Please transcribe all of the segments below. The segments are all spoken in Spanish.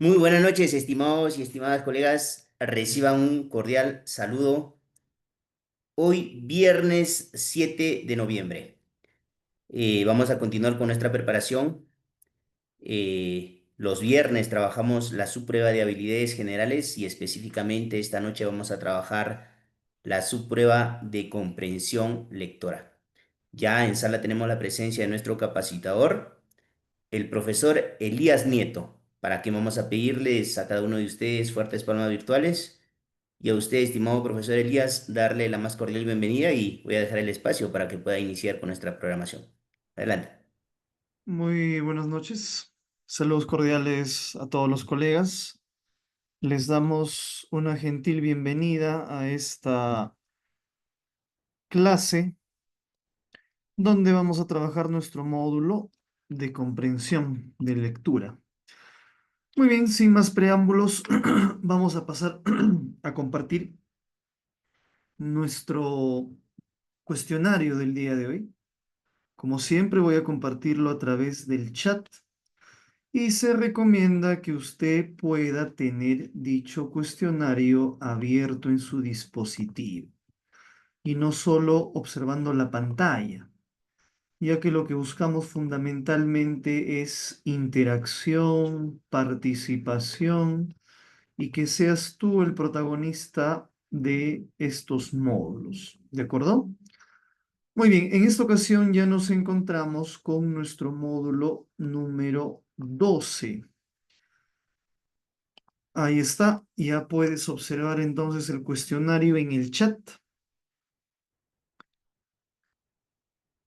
Muy buenas noches, estimados y estimadas colegas. Reciban un cordial saludo. Hoy, viernes 7 de noviembre. Vamos a continuar con nuestra preparación. Los viernes trabajamos la subprueba de habilidades generales y específicamente esta noche vamos a trabajar la subprueba de comprensión lectora. Ya en sala tenemos la presencia de nuestro capacitador, el profesor Elías Nieto, para que vamos a pedirles a cada uno de ustedes fuertes palmas virtuales y a usted, estimado profesor Elías, darle la más cordial bienvenida y voy a dejar el espacio para que pueda iniciar con nuestra programación. Adelante. Muy buenas noches. Saludos cordiales a todos los colegas. Les damos una gentil bienvenida a esta clase donde vamos a trabajar nuestro módulo de comprensión de lectura. Muy bien, sin más preámbulos, vamos a pasar a compartir nuestro cuestionario del día de hoy. Como siempre, voy a compartirlo a través del chat. Y se recomienda que usted pueda tener dicho cuestionario abierto en su dispositivo y no solo observando la pantalla, ya que lo que buscamos fundamentalmente es interacción, participación y que seas tú el protagonista de estos módulos. ¿De acuerdo? Muy bien, en esta ocasión ya nos encontramos con nuestro módulo número 12. Ahí está, ya puedes observar entonces el cuestionario en el chat.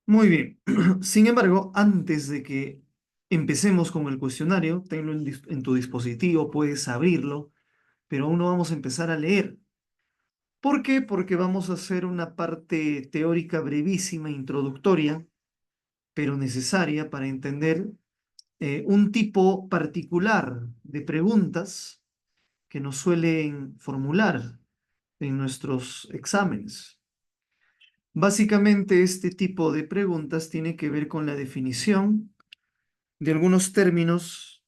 Muy bien. Sin embargo, antes de que empecemos con el cuestionario, tenlo en tu dispositivo, puedes abrirlo, pero aún no vamos a empezar a leer. ¿Por qué? Porque vamos a hacer una parte teórica brevísima, introductoria, pero necesaria para entender un tipo particular de preguntas que nos suelen formular en nuestros exámenes. Básicamente, este tipo de preguntas tiene que ver con la definición de algunos términos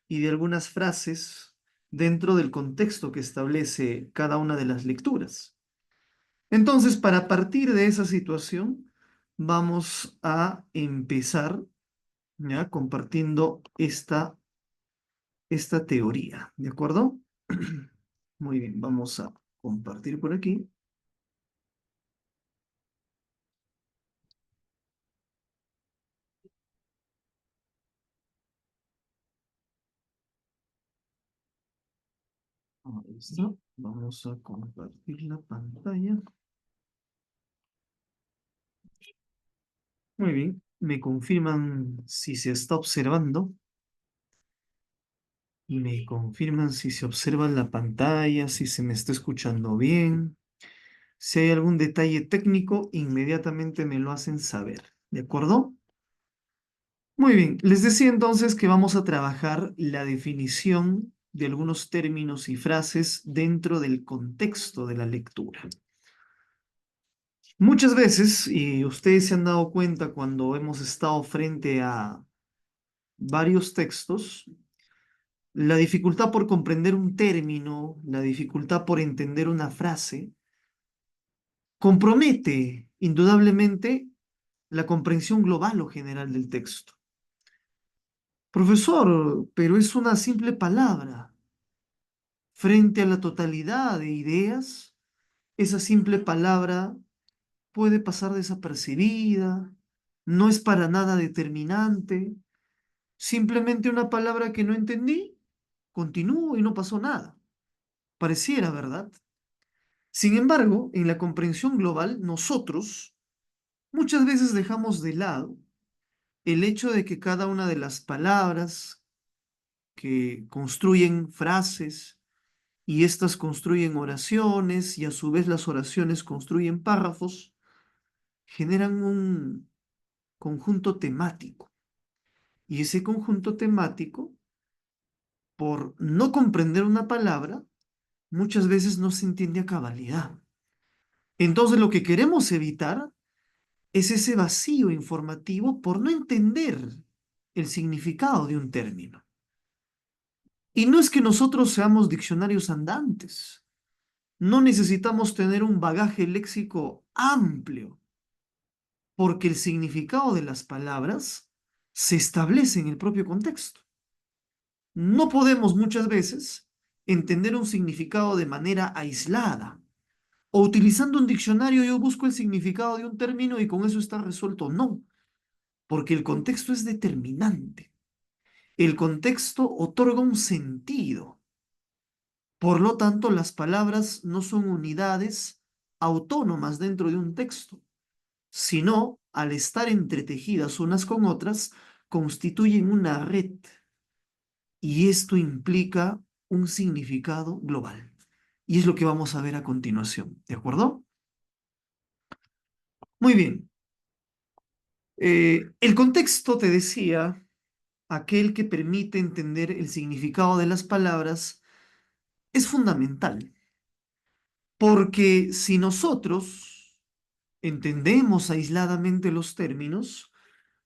y de algunas frases dentro del contexto que establece cada una de las lecturas. Entonces, para partir de esa situación, vamos a empezar ya compartiendo esta teoría, ¿de acuerdo? Muy bien, vamos a compartir por aquí. Ahí está. Vamos a compartir la pantalla. Muy bien. Me confirman si se está observando y me confirman si se observa la pantalla, si se me está escuchando bien. Si hay algún detalle técnico, inmediatamente me lo hacen saber. ¿De acuerdo? Muy bien. Les decía entonces que vamos a trabajar la definición de algunos términos y frases dentro del contexto de la lectura. Muchas veces, y ustedes se han dado cuenta cuando hemos estado frente a varios textos, la dificultad por comprender un término, la dificultad por entender una frase, compromete indudablemente la comprensión global o general del texto. Profesor, pero es una simple palabra. Frente a la totalidad de ideas, esa simple palabra puede pasar desapercibida, no es para nada determinante, simplemente una palabra que no entendí, continúo y no pasó nada. Pareciera, ¿verdad? Sin embargo, en la comprensión global, nosotros muchas veces dejamos de lado el hecho de que cada una de las palabras que construyen frases y estas construyen oraciones y a su vez las oraciones construyen párrafos, generan un conjunto temático. Y ese conjunto temático, por no comprender una palabra, muchas veces no se entiende a cabalidad. Entonces, lo que queremos evitar es ese vacío informativo por no entender el significado de un término. Y no es que nosotros seamos diccionarios andantes. No necesitamos tener un bagaje léxico amplio, porque el significado de las palabras se establece en el propio contexto. No podemos muchas veces entender un significado de manera aislada. O utilizando un diccionario yo busco el significado de un término y con eso está resuelto. No, porque el contexto es determinante. El contexto otorga un sentido. Por lo tanto, las palabras no son unidades autónomas dentro de un texto, sino, al estar entretejidas unas con otras, constituyen una red. Y esto implica un significado global. Y es lo que vamos a ver a continuación. ¿De acuerdo? Muy bien. El contexto, te decía, aquel que permite entender el significado de las palabras, es fundamental. Porque si nosotros entendemos aisladamente los términos,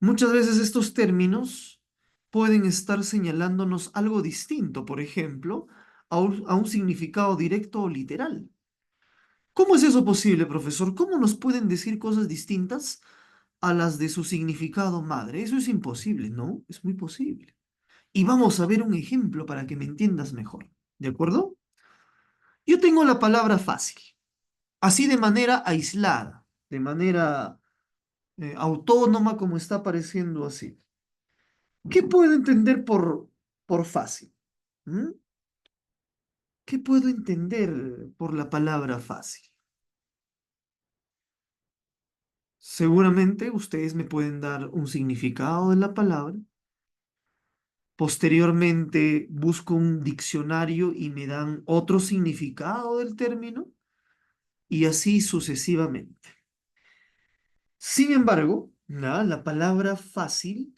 muchas veces estos términos pueden estar señalándonos algo distinto, por ejemplo, a un significado directo o literal. ¿Cómo es eso posible, profesor? ¿Cómo nos pueden decir cosas distintas a las de su significado madre? Eso es imposible, ¿no? Es muy posible. Y vamos a ver un ejemplo para que me entiendas mejor. ¿De acuerdo? Yo tengo la palabra fácil, así de manera aislada, de manera autónoma, como está apareciendo así. ¿Qué puedo entender por fácil? ¿Mm? ¿Qué puedo entender por la palabra fácil? Seguramente ustedes me pueden dar un significado de la palabra. Posteriormente busco un diccionario y me dan otro significado del término y así sucesivamente. Sin embargo, la palabra fácil,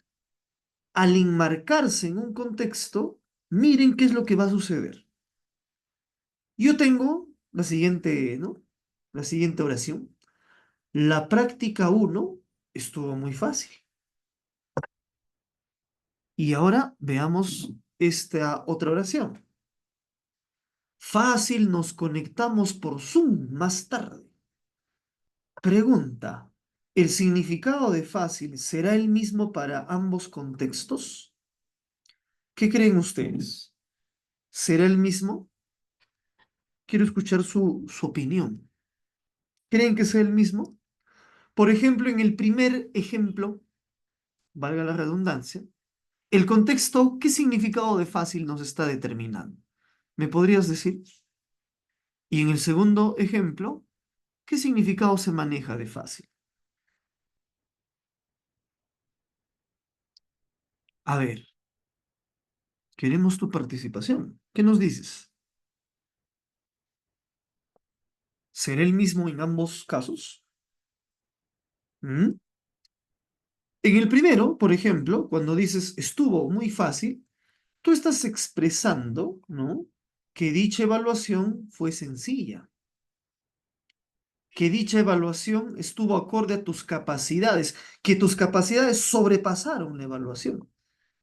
al enmarcarse en un contexto, miren qué es lo que va a suceder. Yo tengo la siguiente, ¿no? La siguiente oración. La práctica uno estuvo muy fácil. Y ahora veamos esta otra oración. Fácil, nos conectamos por Zoom más tarde. Pregunta, ¿el significado de fácil será el mismo para ambos contextos? ¿Qué creen ustedes? ¿Será el mismo? Quiero escuchar su opinión. ¿Creen que sea el mismo? Por ejemplo, en el primer ejemplo, valga la redundancia, el contexto, ¿qué significado de fácil nos está determinando? ¿Me podrías decir? Y en el segundo ejemplo, ¿qué significado se maneja de fácil? A ver, queremos tu participación. ¿Qué nos dices? ¿Será el mismo en ambos casos? ¿Mm? En el primero, por ejemplo, cuando dices estuvo muy fácil, tú estás expresando, ¿no? Que dicha evaluación fue sencilla, que dicha evaluación estuvo acorde a tus capacidades, que tus capacidades sobrepasaron la evaluación.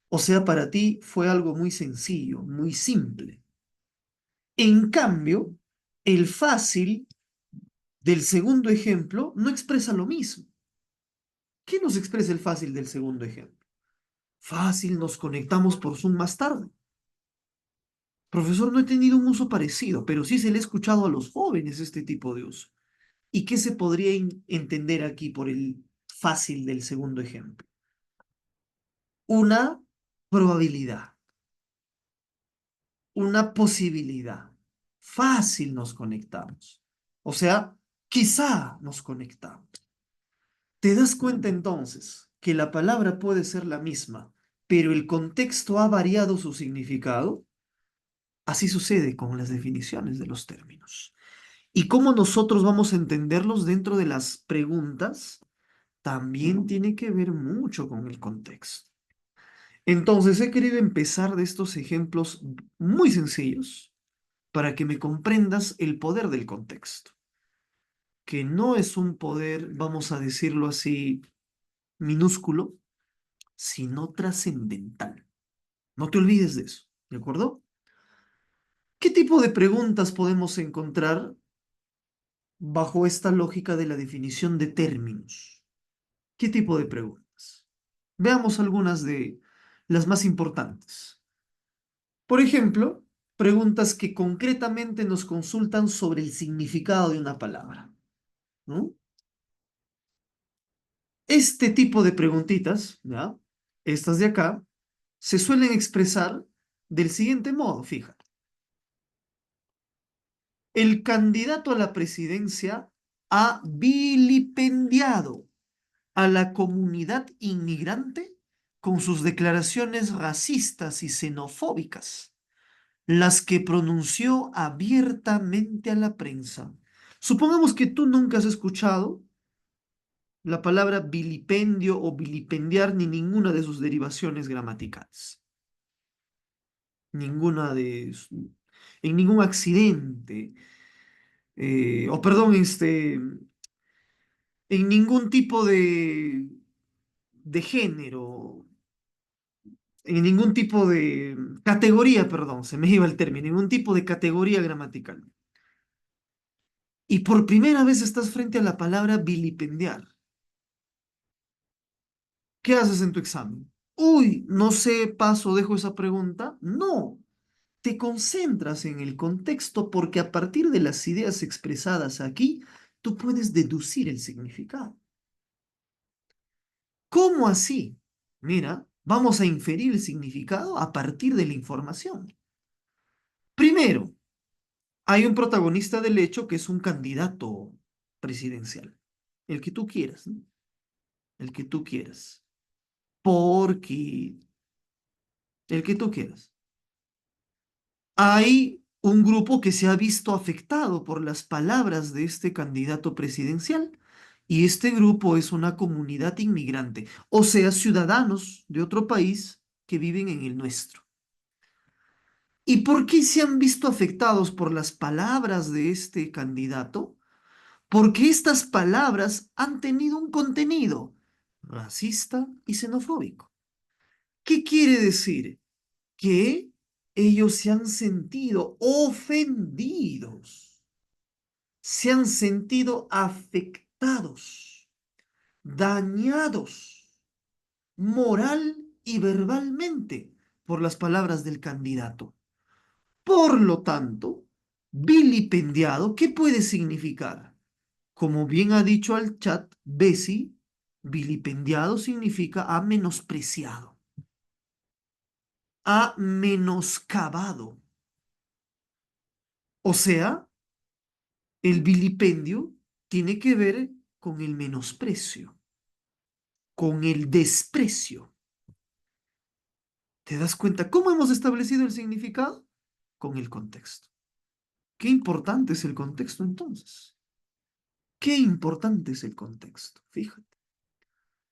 O sea, para ti fue algo muy sencillo, muy simple. En cambio, el fácil del segundo ejemplo no expresa lo mismo. ¿Qué nos expresa el fácil del segundo ejemplo? Fácil, nos conectamos por Zoom más tarde. Profesor, no he tenido un uso parecido, pero sí se le ha escuchado a los jóvenes este tipo de uso. ¿Y qué se podría entender aquí por el fácil del segundo ejemplo? Una probabilidad, una posibilidad. Fácil nos conectamos. O sea, quizá nos conectamos. ¿Te das cuenta entonces que la palabra puede ser la misma, pero el contexto ha variado su significado? Así sucede con las definiciones de los términos. Y cómo nosotros vamos a entenderlos dentro de las preguntas también tiene que ver mucho con el contexto. Entonces, he querido empezar de estos ejemplos muy sencillos para que me comprendas el poder del contexto, que no es un poder, vamos a decirlo así, minúsculo, sino trascendental. No te olvides de eso, ¿de acuerdo? ¿Qué tipo de preguntas podemos encontrar bajo esta lógica de la definición de términos? ¿Qué tipo de preguntas? Veamos algunas de las más importantes. Por ejemplo, preguntas que concretamente nos consultan sobre el significado de una palabra, ¿no? Este tipo de preguntitas, ¿ya? Estas de acá, se suelen expresar del siguiente modo, fíjate. El candidato a la presidencia ha vilipendiado a la comunidad inmigrante con sus declaraciones racistas y xenofóbicas, las que pronunció abiertamente a la prensa. Supongamos que tú nunca has escuchado la palabra vilipendio o vilipendiar ni ninguna de sus derivaciones gramaticales. Ninguna de... En ningún accidente, o perdón, en ningún tipo de género, en ningún tipo de categoría, perdón, se me iba el término, ningún tipo de categoría gramatical. Y por primera vez estás frente a la palabra vilipendiar. ¿Qué haces en tu examen? Uy, no sé, paso, dejo esa pregunta. No, te concentras en el contexto porque a partir de las ideas expresadas aquí, tú puedes deducir el significado. ¿Cómo así? Mira, vamos a inferir el significado a partir de la información. Primero, hay un protagonista del hecho que es un candidato presidencial. El que tú quieras, ¿no? El que tú quieras. Porque el que tú quieras. Hay un grupo que se ha visto afectado por las palabras de este candidato presidencial y este grupo es una comunidad inmigrante, o sea, ciudadanos de otro país que viven en el nuestro. ¿Y por qué se han visto afectados por las palabras de este candidato? Porque estas palabras han tenido un contenido racista y xenofóbico. ¿Qué quiere decir? Que ellos se han sentido ofendidos, se han sentido afectados, dañados moral y verbalmente por las palabras del candidato. Por lo tanto, vilipendiado, ¿qué puede significar? Como bien ha dicho al chat Bessie, vilipendiado significa ha menospreciado, ha menoscabado. O sea, el vilipendio tiene que ver con el menosprecio, con el desprecio. ¿Te das cuenta cómo hemos establecido el significado? Con el contexto. Qué importante es el contexto entonces. Qué importante es el contexto, fíjate.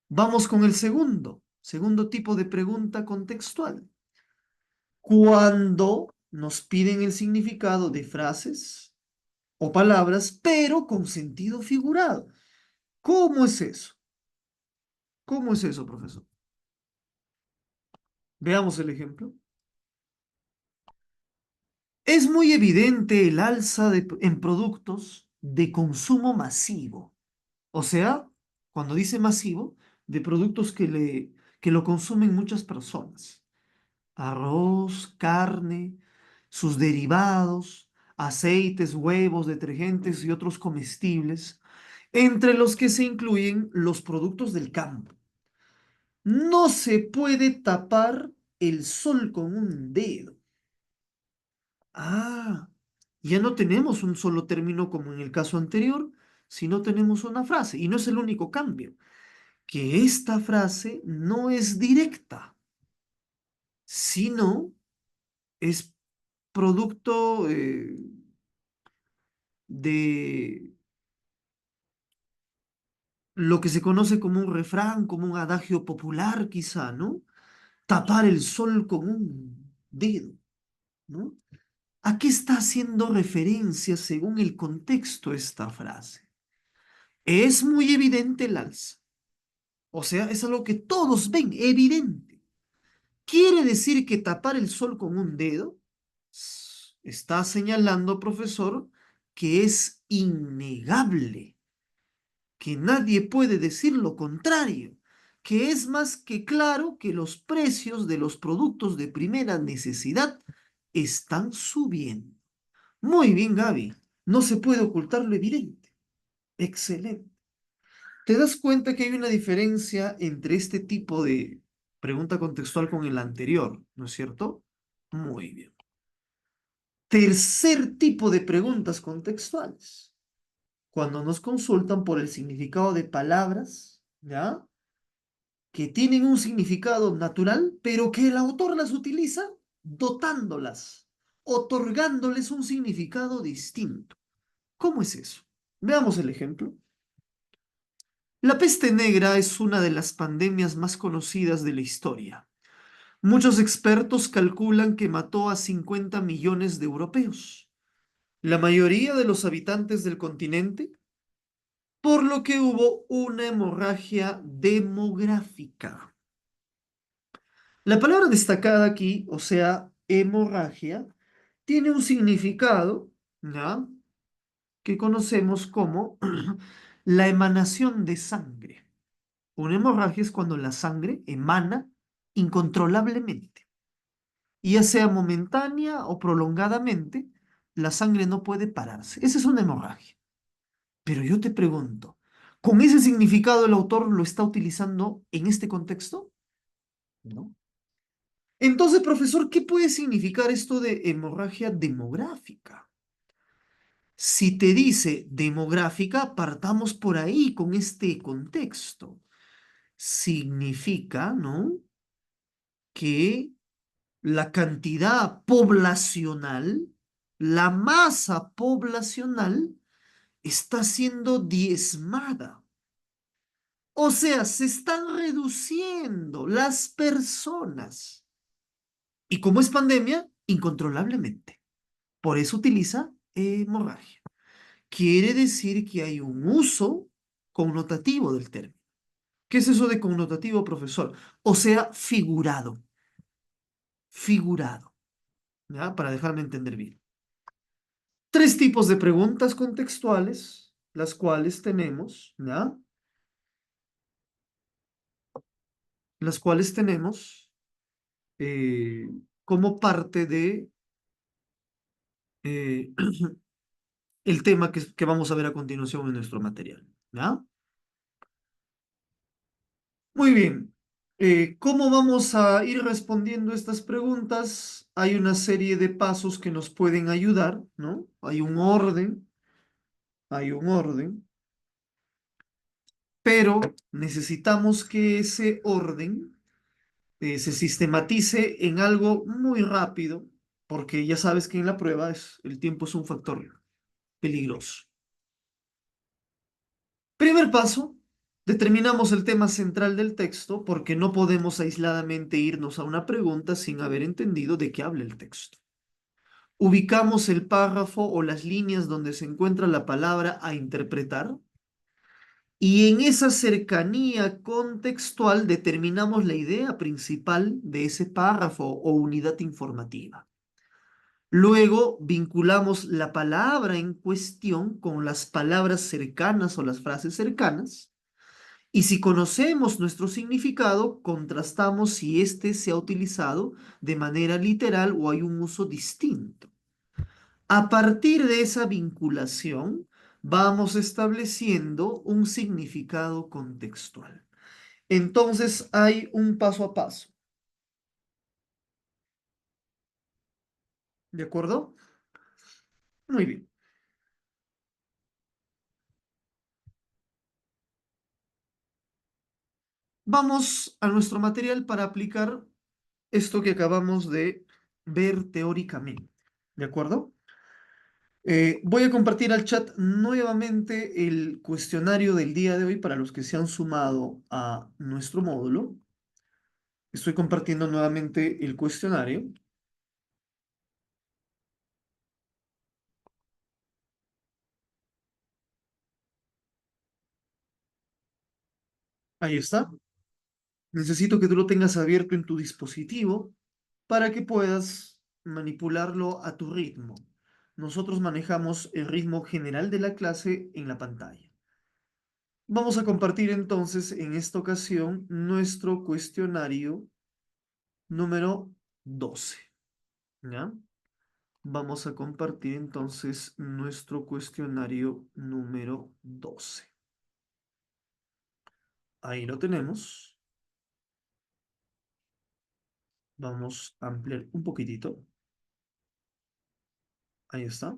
Vamos con el segundo tipo de pregunta contextual. Cuando nos piden el significado de frases o palabras, pero con sentido figurado. ¿Cómo es eso? ¿Cómo es eso, profesor? Veamos el ejemplo. Es muy evidente el alza en productos de consumo masivo. O sea, cuando dice masivo, de productos que lo consumen muchas personas. Arroz, carne, sus derivados, aceites, huevos, detergentes y otros comestibles, entre los que se incluyen los productos del campo. No se puede tapar el sol con un dedo. Ah, ya no tenemos un solo término como en el caso anterior, sino tenemos una frase. Y no es el único cambio, que esta frase no es directa, sino es producto de lo que se conoce como un refrán, como un adagio popular quizá, ¿no? Tapar el sol con un dedo, ¿no? ¿A qué está haciendo referencia según el contexto esta frase? Es muy evidente el alza. O sea, es algo que todos ven, evidente. ¿Quiere decir que tapar el sol con un dedo? está señalando, profesor, que es innegable, que nadie puede decir lo contrario, que es más que claro que los precios de los productos de primera necesidad están subiendo. Muy bien, Gaby. No se puede ocultar lo evidente. Excelente. ¿Te das cuenta que hay una diferencia entre este tipo de pregunta contextual con el anterior, ¿no es cierto? Muy bien. Tercer tipo de preguntas contextuales. Cuando nos consultan por el significado de palabras, ¿ya? Que tienen un significado natural, pero que el autor las utiliza dotándolas, otorgándoles un significado distinto. ¿Cómo es eso? Veamos el ejemplo. La peste negra es una de las pandemias más conocidas de la historia. Muchos expertos calculan que mató a 50 millones de europeos, la mayoría de los habitantes del continente, por lo que hubo una hemorragia demográfica. La palabra destacada aquí, o sea, hemorragia, tiene un significado, ¿ya? Que conocemos como la emanación de sangre. Una hemorragia es cuando la sangre emana incontrolablemente. Y ya sea momentánea o prolongadamente, la sangre no puede pararse. Esa es una hemorragia. Pero yo te pregunto, ¿con ese significado el autor lo está utilizando en este contexto? ¿No? Entonces, profesor, ¿qué puede significar esto de hemorragia demográfica? Si te dice demográfica, partamos por ahí con este contexto. Significa, ¿no? Que la cantidad poblacional, la masa poblacional, está siendo diezmada. O sea, se están reduciendo las personas. Y como es pandemia, incontrolablemente. Por eso utiliza hemorragia. Quiere decir que hay un uso connotativo del término. ¿Qué es eso de connotativo, profesor? O sea, figurado. Figurado. ¿Ya? Para dejarme entender bien. Tres tipos de preguntas contextuales, las cuales tenemos, ¿ya? Las cuales tenemos eh, como parte de eh, el tema que vamos a ver a continuación en nuestro material, ¿ya? Muy bien. ¿Cómo vamos a ir respondiendo estas preguntas? Hay una serie de pasos que nos pueden ayudar, ¿no? Hay un orden, pero necesitamos que ese orden se sistematice en algo muy rápido, porque ya sabes que en la prueba el tiempo es un factor peligroso. Primer paso, determinamos el tema central del texto porque no podemos aisladamente irnos a una pregunta sin haber entendido de qué habla el texto. Ubicamos el párrafo o las líneas donde se encuentra la palabra a interpretar y en esa cercanía contextual determinamos la idea principal de ese párrafo o unidad informativa. Luego vinculamos la palabra en cuestión con las palabras cercanas o las frases cercanas. Y si conocemos nuestro significado, contrastamos si éste se ha utilizado de manera literal o hay un uso distinto. A partir de esa vinculación, vamos estableciendo un significado contextual. Entonces hay un paso a paso. ¿De acuerdo? Muy bien. Vamos a nuestro material para aplicar esto que acabamos de ver teóricamente. ¿De acuerdo? Voy a compartir al chat nuevamente el cuestionario del día de hoy para los que se han sumado a nuestro módulo. Estoy compartiendo nuevamente el cuestionario. Ahí está. Necesito que tú lo tengas abierto en tu dispositivo para que puedas manipularlo a tu ritmo. Nosotros manejamos el ritmo general de la clase en la pantalla. Vamos a compartir entonces en esta ocasión nuestro cuestionario número 12. ¿Ya? Vamos a compartir entonces nuestro cuestionario número 12. Ahí lo tenemos. Vamos a ampliar un poquitito. Ahí está.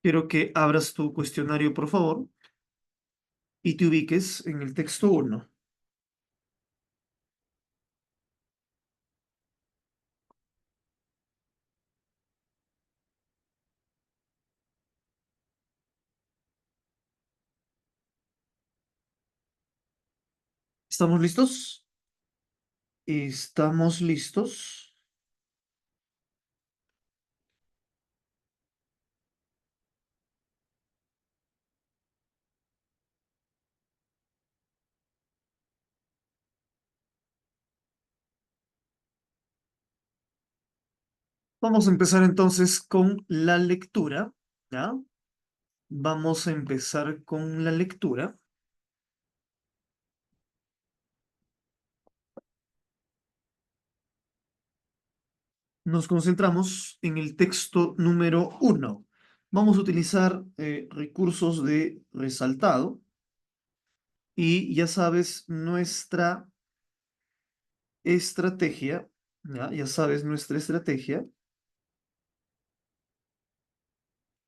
Quiero que abras tu cuestionario, por favor, y te ubiques en el texto 1. ¿Estamos listos? ¿Estamos listos? Vamos a empezar entonces con la lectura, ¿ya? Vamos a empezar con la lectura. Nos concentramos en el texto número 1. Vamos a utilizar recursos de resaltado y ya sabes nuestra estrategia, ¿ya? Ya sabes nuestra estrategia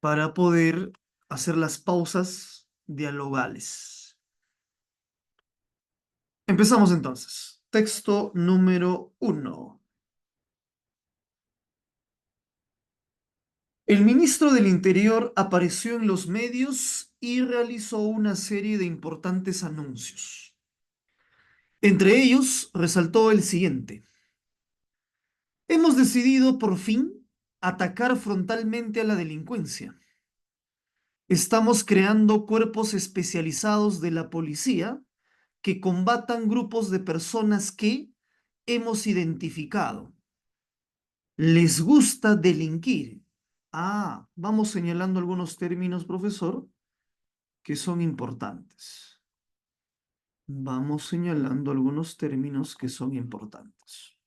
para poder hacer las pausas dialogales. Empezamos entonces. Texto número 1. El ministro del Interior apareció en los medios y realizó una serie de importantes anuncios. Entre ellos, resaltó el siguiente: hemos decidido por fin atacar frontalmente a la delincuencia. Estamos creando cuerpos especializados de la policía que combatan grupos de personas que hemos identificado. Les gusta delinquir. Vamos señalando algunos términos, profesor, que son importantes. Vamos señalando algunos términos que son importantes.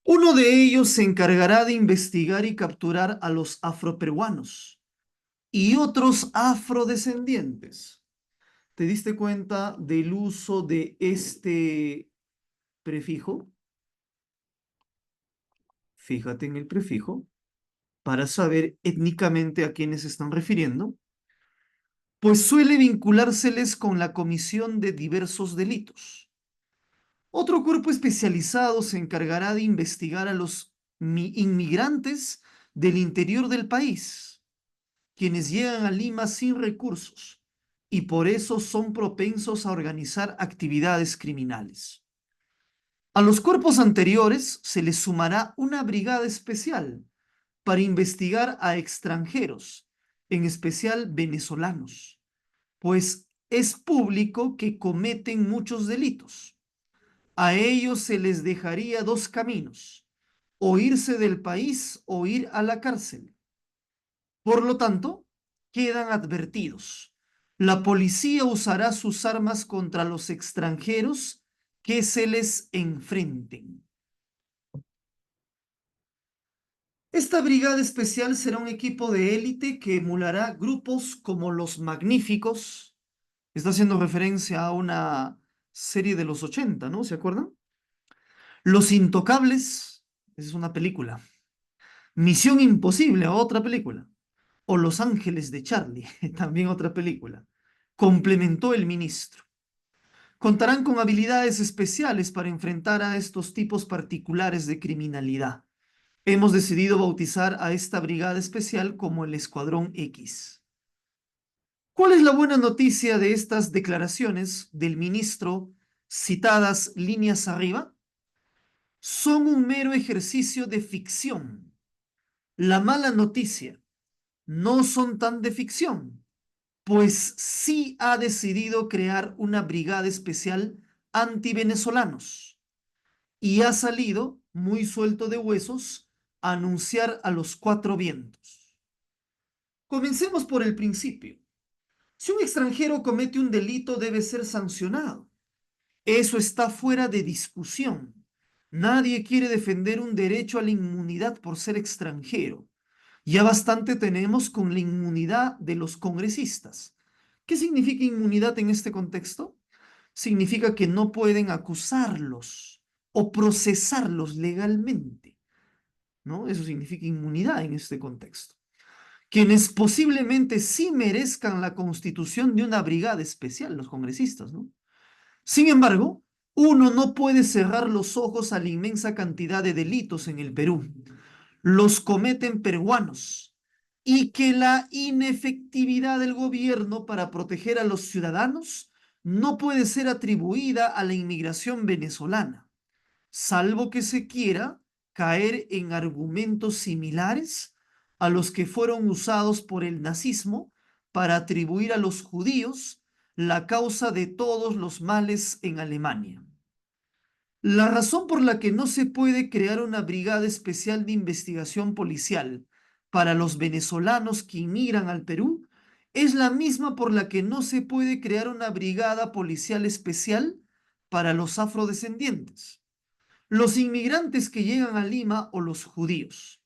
Uno de ellos se encargará de investigar y capturar a los afroperuanos y otros afrodescendientes. ¿Te diste cuenta del uso de este prefijo? Fíjate en el prefijo para saber étnicamente a quiénes se están refiriendo, pues suele vinculárseles con la comisión de diversos delitos. Otro cuerpo especializado se encargará de investigar a los inmigrantes del interior del país, quienes llegan a Lima sin recursos y por eso son propensos a organizar actividades criminales. A los cuerpos anteriores se les sumará una brigada especial para investigar a extranjeros, en especial venezolanos, pues es público que cometen muchos delitos. A ellos se les dejaría dos caminos: o irse del país o ir a la cárcel. Por lo tanto, quedan advertidos. La policía usará sus armas contra los extranjeros que se les enfrenten. Esta brigada especial será un equipo de élite que emulará grupos como los Magníficos. Está haciendo referencia a una serie de los 80, ¿no? ¿Se acuerdan? Los Intocables, esa es una película. Misión Imposible, otra película. O Los Ángeles de Charlie, también otra película. Complementó el ministro. Contarán con habilidades especiales para enfrentar a estos tipos particulares de criminalidad. Hemos decidido bautizar a esta brigada especial como el Escuadrón X. ¿Cuál es la buena noticia de estas declaraciones del ministro citadas líneas arriba? Son un mero ejercicio de ficción. La mala noticia no son tan de ficción, pues sí ha decidido crear una brigada especial anti-venezolanos y ha salido, muy suelto de huesos, a anunciar a los cuatro vientos. Comencemos por el principio. Si un extranjero comete un delito, debe ser sancionado. Eso está fuera de discusión. Nadie quiere defender un derecho a la inmunidad por ser extranjero. Ya bastante tenemos con la inmunidad de los congresistas. ¿Qué significa inmunidad en este contexto? Significa que no pueden acusarlos o procesarlos legalmente, ¿no? Eso significa inmunidad en este contexto. Quienes posiblemente sí merezcan la constitución de una brigada especial, los congresistas, ¿no? Sin embargo, uno no puede cerrar los ojos a la inmensa cantidad de delitos en el Perú. Los cometen peruanos y que la inefectividad del gobierno para proteger a los ciudadanos no puede ser atribuida a la inmigración venezolana, salvo que se quiera caer en argumentos similares a los que fueron usados por el nazismo para atribuir a los judíos la causa de todos los males en Alemania. La razón por la que no se puede crear una brigada especial de investigación policial para los venezolanos que inmigran al Perú es la misma por la que no se puede crear una brigada policial especial para los afrodescendientes, los inmigrantes que llegan a Lima o los judíos.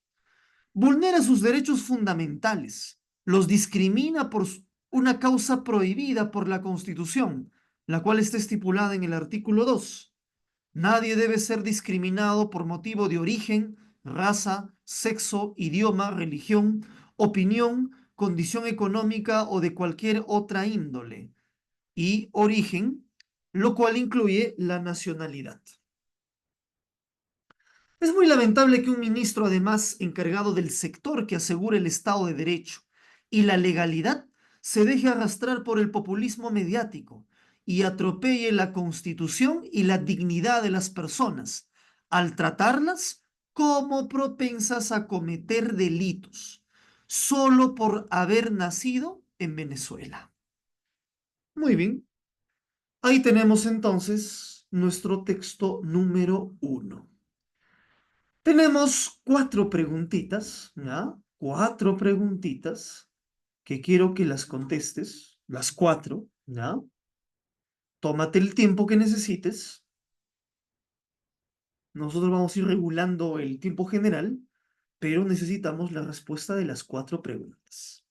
Vulnera sus derechos fundamentales, los discrimina por una causa prohibida por la Constitución, la cual está estipulada en el artículo 2. Nadie debe ser discriminado por motivo de origen, raza, sexo, idioma, religión, opinión, condición económica o de cualquier otra índole, y origen, lo cual incluye la nacionalidad. Es muy lamentable que un ministro, además encargado del sector que asegura el Estado de Derecho y la legalidad, se deje arrastrar por el populismo mediático y atropelle la Constitución y la dignidad de las personas al tratarlas como propensas a cometer delitos solo por haber nacido en Venezuela. Muy bien, ahí tenemos entonces nuestro texto número 1. Tenemos cuatro preguntitas, ¿ya? Cuatro preguntitas que quiero que las contestes, las cuatro, ¿ya? Tómate el tiempo que necesites. Nosotros vamos a ir regulando el tiempo general, pero necesitamos la respuesta de las cuatro preguntas.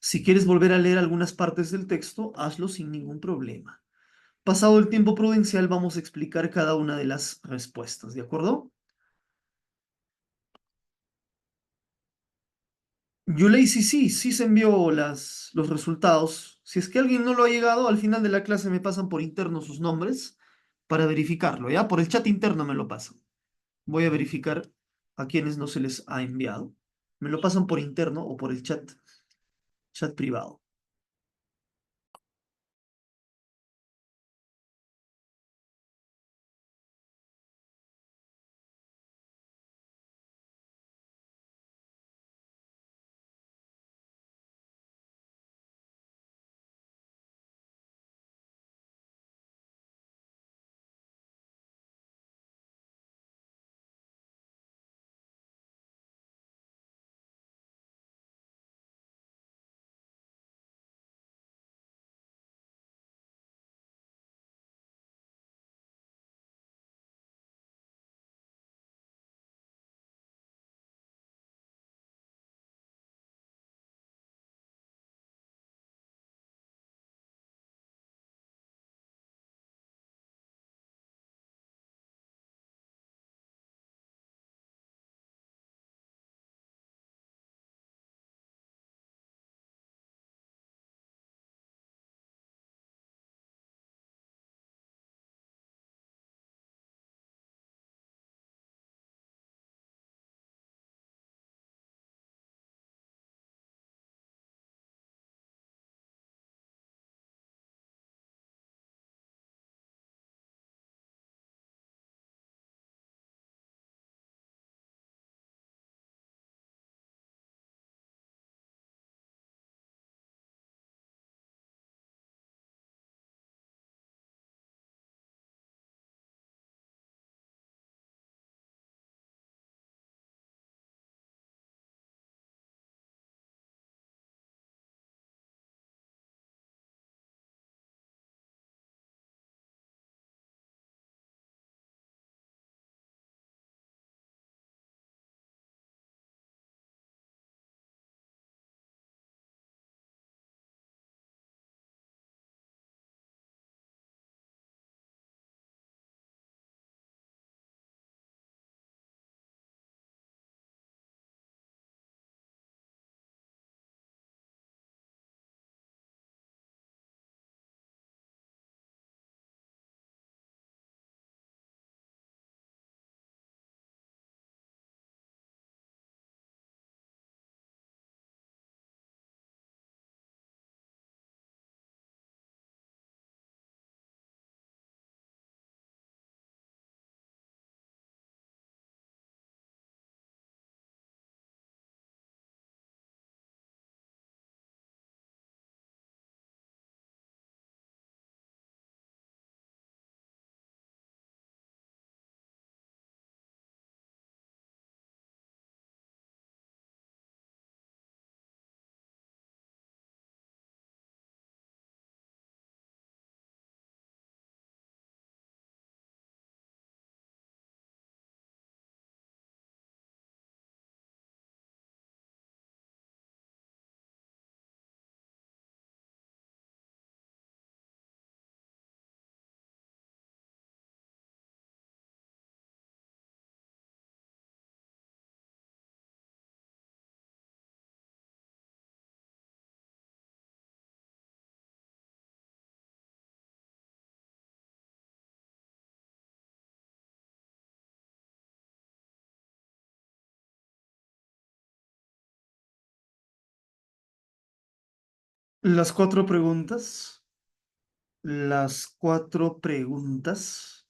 Si quieres volver a leer algunas partes del texto, hazlo sin ningún problema. Pasado el tiempo prudencial, vamos a explicar cada una de las respuestas, ¿de acuerdo? Yulei, sí se envió los resultados. Si es que alguien no lo ha llegado, al final de la clase me pasan por interno sus nombres para verificarlo, ¿ya? Por el chat interno me lo pasan. Voy a verificar a quienes no se les ha enviado. Me lo pasan por interno o por el chat privado. Las cuatro preguntas. Las cuatro preguntas.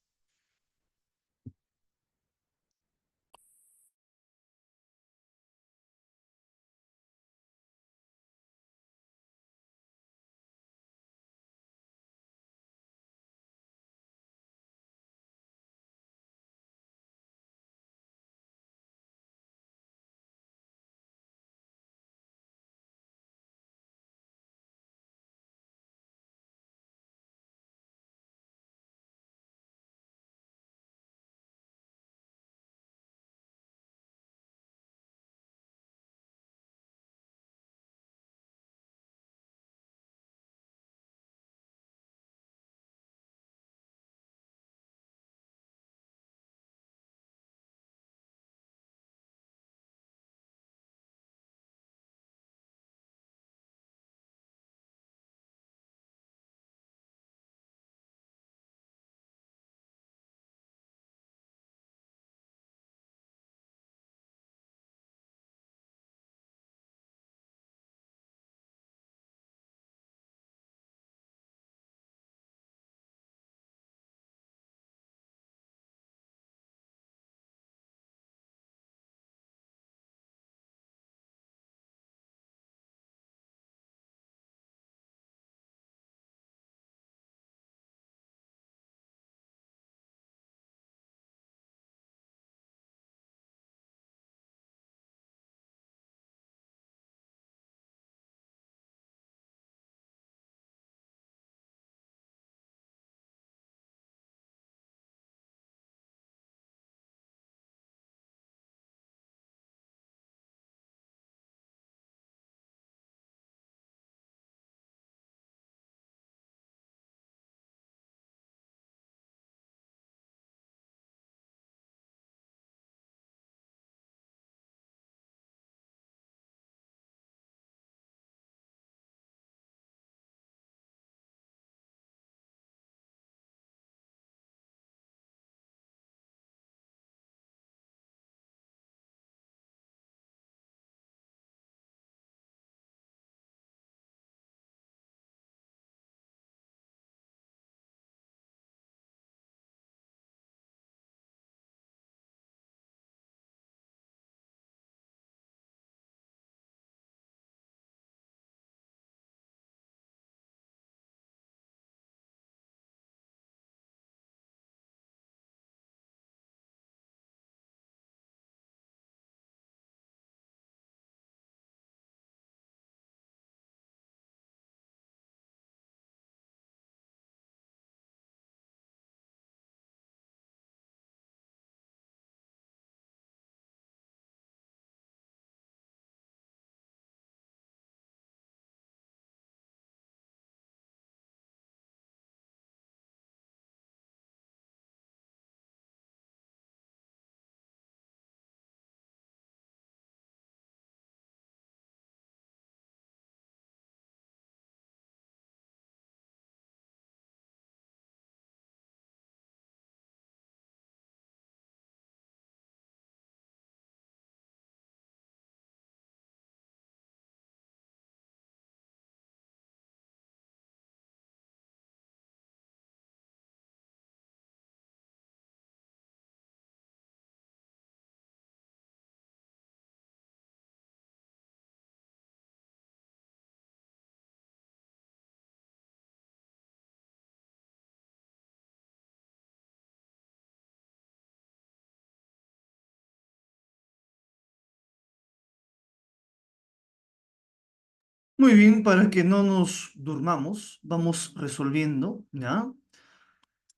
Muy bien, para que no nos durmamos, vamos resolviendo, ¿ya?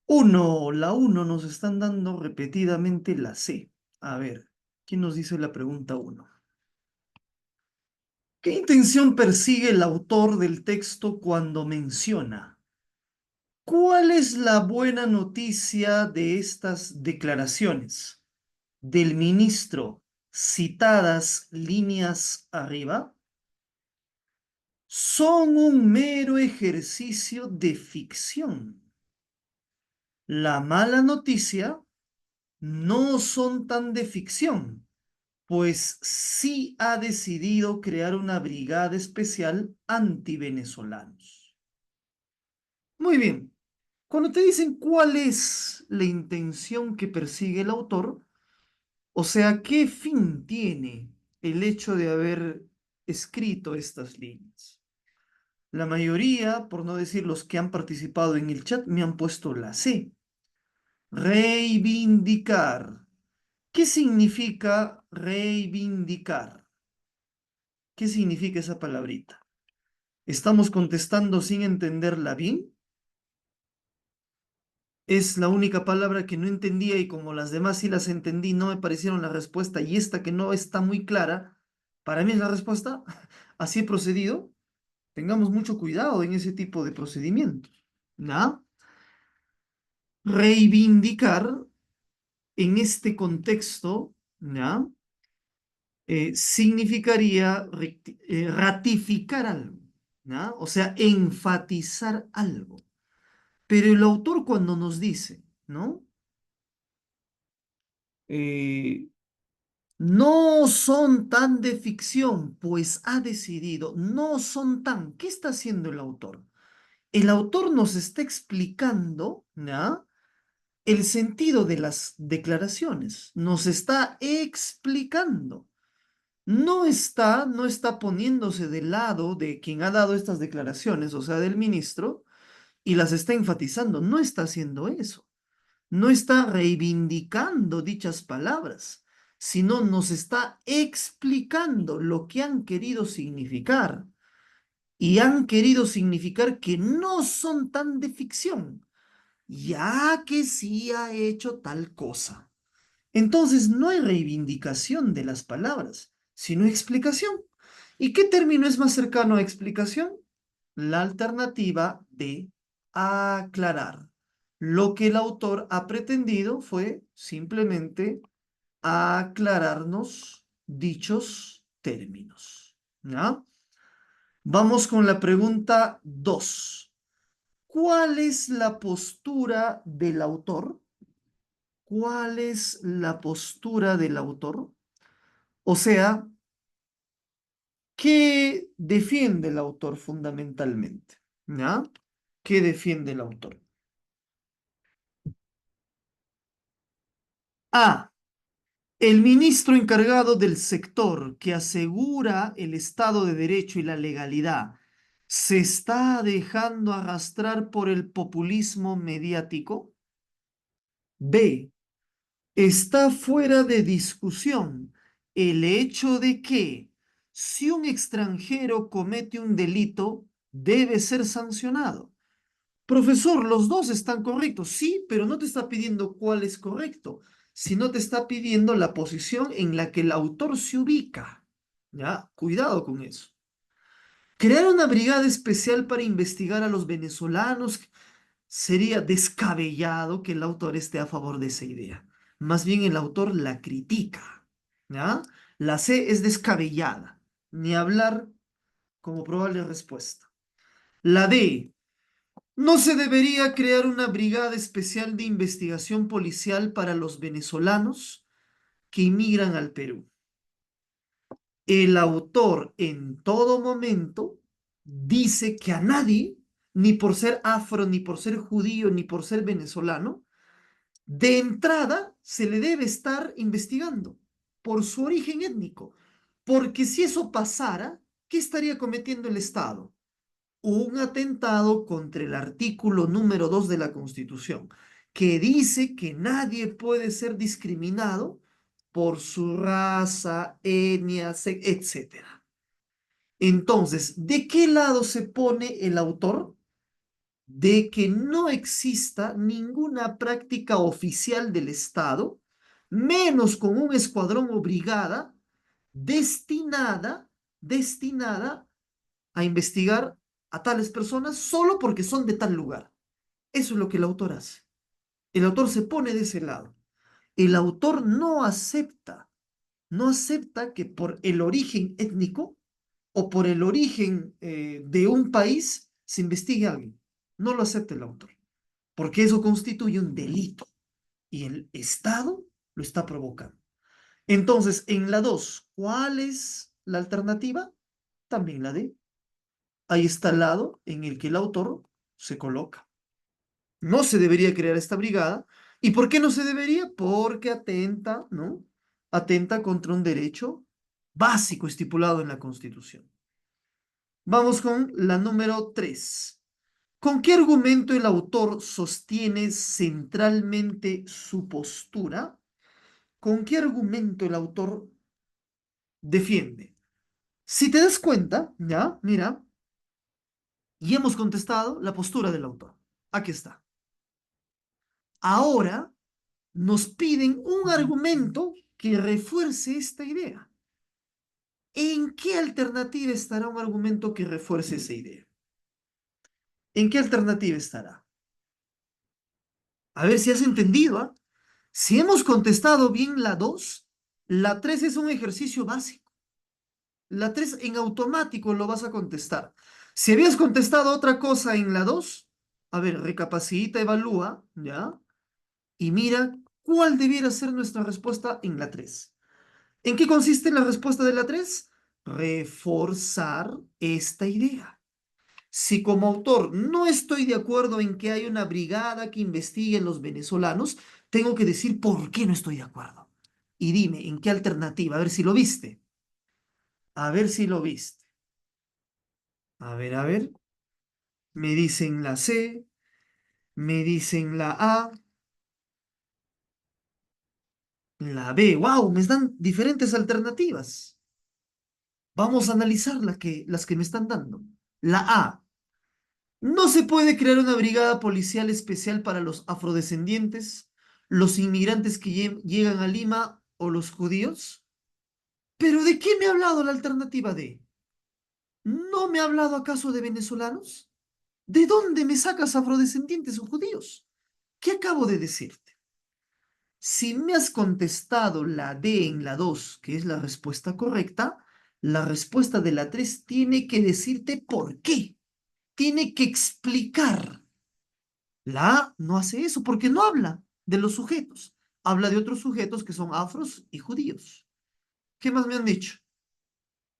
La uno nos están dando repetidamente la C. A ver, ¿quién nos dice la pregunta uno? ¿Qué intención persigue el autor del texto cuando menciona? ¿Cuál es la buena noticia de estas declaraciones del ministro citadas líneas arriba? Son un mero ejercicio de ficción. La mala noticia no son tan de ficción, pues sí ha decidido crear una brigada especial antivenezolanos. Muy bien. Cuando te dicen cuál es la intención que persigue el autor, o sea, qué fin tiene el hecho de haber escrito estas líneas. La mayoría, por no decir los que han participado en el chat, me han puesto la C. Reivindicar. ¿Qué significa reivindicar? ¿Qué significa esa palabrita? ¿Estamos contestando sin entenderla bien? Es la única palabra que no entendía y como las demás sí las entendí, no me parecieron la respuesta y esta que no está muy clara, para mí es la respuesta. Así he procedido. Tengamos mucho cuidado en ese tipo de procedimientos. ¿Ya? Reivindicar en este contexto, ¿ya? Significaría ratificar algo, ¿ya? O sea, enfatizar algo. Pero el autor cuando nos dice, ¿no? Eh, no son tan de ficción, pues ha decidido, no son tan. ¿Qué está haciendo el autor? El autor nos está explicando, ¿ya? El sentido de las declaraciones, nos está explicando. No está poniéndose del lado de quien ha dado estas declaraciones, o sea, del ministro, y las está enfatizando. No está haciendo eso. No está reivindicando dichas palabras, sino nos está explicando lo que han querido significar. Y han querido significar que no son tan de ficción, ya que sí ha hecho tal cosa. Entonces no hay reivindicación de las palabras, sino explicación. ¿Y qué término es más cercano a explicación? La alternativa de aclarar. Lo que el autor ha pretendido fue simplemente aclararnos dichos términos. ¿Ya? Vamos con la pregunta 2. ¿Cuál es la postura del autor? ¿Cuál es la postura del autor? O sea, ¿qué defiende el autor fundamentalmente? ¿Ya? ¿Qué defiende el autor? A. El ministro encargado del sector que asegura el Estado de Derecho y la legalidad se está dejando arrastrar por el populismo mediático. B. Está fuera de discusión el hecho de que si un extranjero comete un delito, debe ser sancionado. Profesor, los dos están correctos. Sí, pero no te está pidiendo cuál es correcto, sino te está pidiendo la posición en la que el autor se ubica. ¿Ya? Cuidado con eso. Crear una brigada especial para investigar a los venezolanos sería descabellado que el autor esté a favor de esa idea. Más bien el autor la critica. ¿Ya? La C es descabellada. Ni hablar como probable respuesta. La D. No se debería crear una brigada especial de investigación policial para los venezolanos que inmigran al Perú. El autor en todo momento dice que a nadie, ni por ser afro, ni por ser judío, ni por ser venezolano, de entrada se le debe estar investigando por su origen étnico. Porque si eso pasara, ¿qué estaría cometiendo el Estado? Un atentado contra el artículo número 2 de la Constitución, que dice que nadie puede ser discriminado por su raza, etnia, etcétera. Entonces, ¿de qué lado se pone el autor? De que no exista ninguna práctica oficial del Estado, menos con un escuadrón o brigada destinada a investigar a tales personas solo porque son de tal lugar. Eso es lo que el autor hace. El autor se pone de ese lado. El autor no acepta que por el origen étnico o por el origen de un país se investigue a alguien. No lo acepta el autor, porque eso constituye un delito y el Estado lo está provocando. Entonces, en la 2, ¿cuál es la alternativa? También la D. Ahí está el lado en el que el autor se coloca. No se debería crear esta brigada. ¿Y por qué no se debería? Porque atenta, ¿no? Atenta contra un derecho básico estipulado en la Constitución. Vamos con la número 3. ¿Con qué argumento el autor sostiene centralmente su postura? ¿Con qué argumento el autor defiende? Si te das cuenta, ya, mira, y hemos contestado la postura del autor. Aquí está. Ahora nos piden un argumento que refuerce esta idea. ¿En qué alternativa estará un argumento que refuerce esa idea? ¿En qué alternativa estará? A ver si has entendido, ¿ah? Si hemos contestado bien la 2, la 3 es un ejercicio básico. La 3 en automático lo vas a contestar. Si habías contestado otra cosa en la 2, a ver, recapacita, evalúa, ¿ya? Y mira cuál debiera ser nuestra respuesta en la 3. ¿En qué consiste la respuesta de la 3? Reforzar esta idea. Si como autor no estoy de acuerdo en que hay una brigada que investigue a los venezolanos, tengo que decir por qué no estoy de acuerdo. Y dime, ¿en qué alternativa? A ver si lo viste. A ver si lo viste. A ver, a ver. Me dicen la C, me dicen la A, la B. ¡Wow! Me dan diferentes alternativas. Vamos a analizar las que me están dando. La A. No se puede crear una brigada policial especial para los afrodescendientes, los inmigrantes que llegan a Lima o los judíos. ¿Pero de qué me ha hablado la alternativa D? ¿No me ha hablado acaso de venezolanos? ¿De dónde me sacas afrodescendientes o judíos? ¿Qué acabo de decirte? Si me has contestado la D en la 2, que es la respuesta correcta, la respuesta de la 3 tiene que decirte por qué. Tiene que explicar. La A no hace eso porque no habla de los sujetos. Habla de otros sujetos que son afros y judíos. ¿Qué más me han dicho?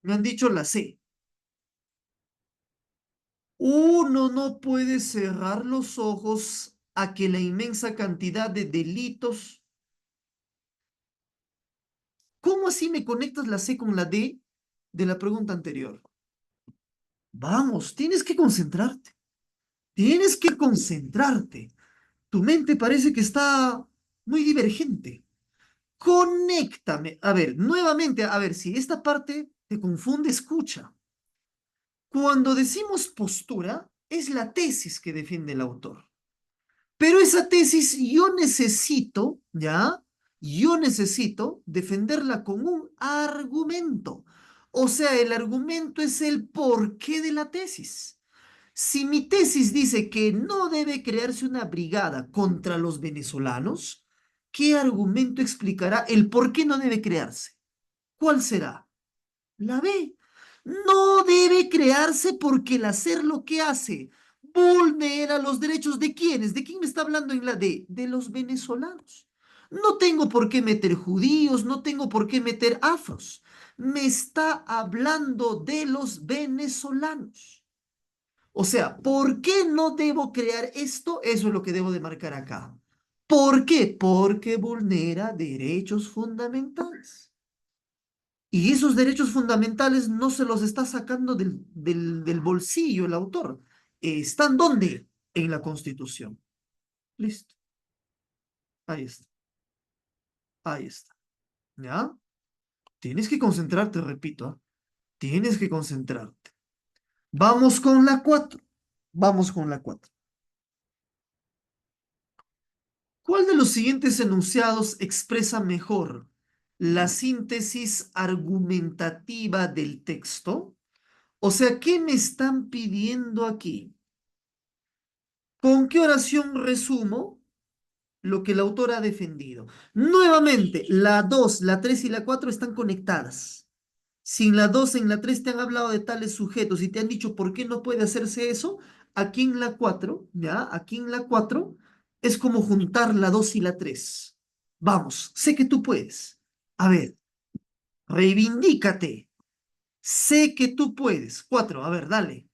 Me han dicho la C. Uno no puede cerrar los ojos a que la inmensa cantidad de delitos. ¿Cómo así me conectas la C con la D de la pregunta anterior? Vamos, tienes que concentrarte. Tienes que concentrarte. Tu mente parece que está muy divergente. Conéctame. A ver, nuevamente, a ver, si esta parte te confunde, escucha. Cuando decimos postura, es la tesis que defiende el autor. Pero esa tesis yo necesito, ¿ya? Yo necesito defenderla con un argumento. O sea, el argumento es el porqué de la tesis. Si mi tesis dice que no debe crearse una brigada contra los venezolanos, ¿qué argumento explicará el por qué no debe crearse? ¿Cuál será? La B. No debe crearse porque el hacer lo que hace vulnera los derechos de quiénes. ¿De quién me está hablando en la D? De los venezolanos. No tengo por qué meter judíos, no tengo por qué meter afros. Me está hablando de los venezolanos. O sea, ¿por qué no debo crear esto? Eso es lo que debo de marcar acá. ¿Por qué? Porque vulnera derechos fundamentales. Y esos derechos fundamentales no se los está sacando del bolsillo el autor. ¿Están dónde? En la Constitución. Listo. Ahí está. Ahí está. ¿Ya? Tienes que concentrarte, repito. ¿Ah? Tienes que concentrarte. Vamos con la 4. Vamos con la 4. ¿Cuál de los siguientes enunciados expresa mejor la síntesis argumentativa del texto? O sea, ¿qué me están pidiendo aquí? ¿Con qué oración resumo lo que el autor ha defendido? Nuevamente, la 2, la 3 y la 4 están conectadas. Si en la 2, en la 3 te han hablado de tales sujetos y te han dicho por qué no puede hacerse eso, aquí en la 4, ¿ya? Aquí en la 4 es como juntar la 2 y la 3. Vamos, sé que tú puedes. A ver, reivindícate. Sé que tú puedes. Cuatro, a ver, dale.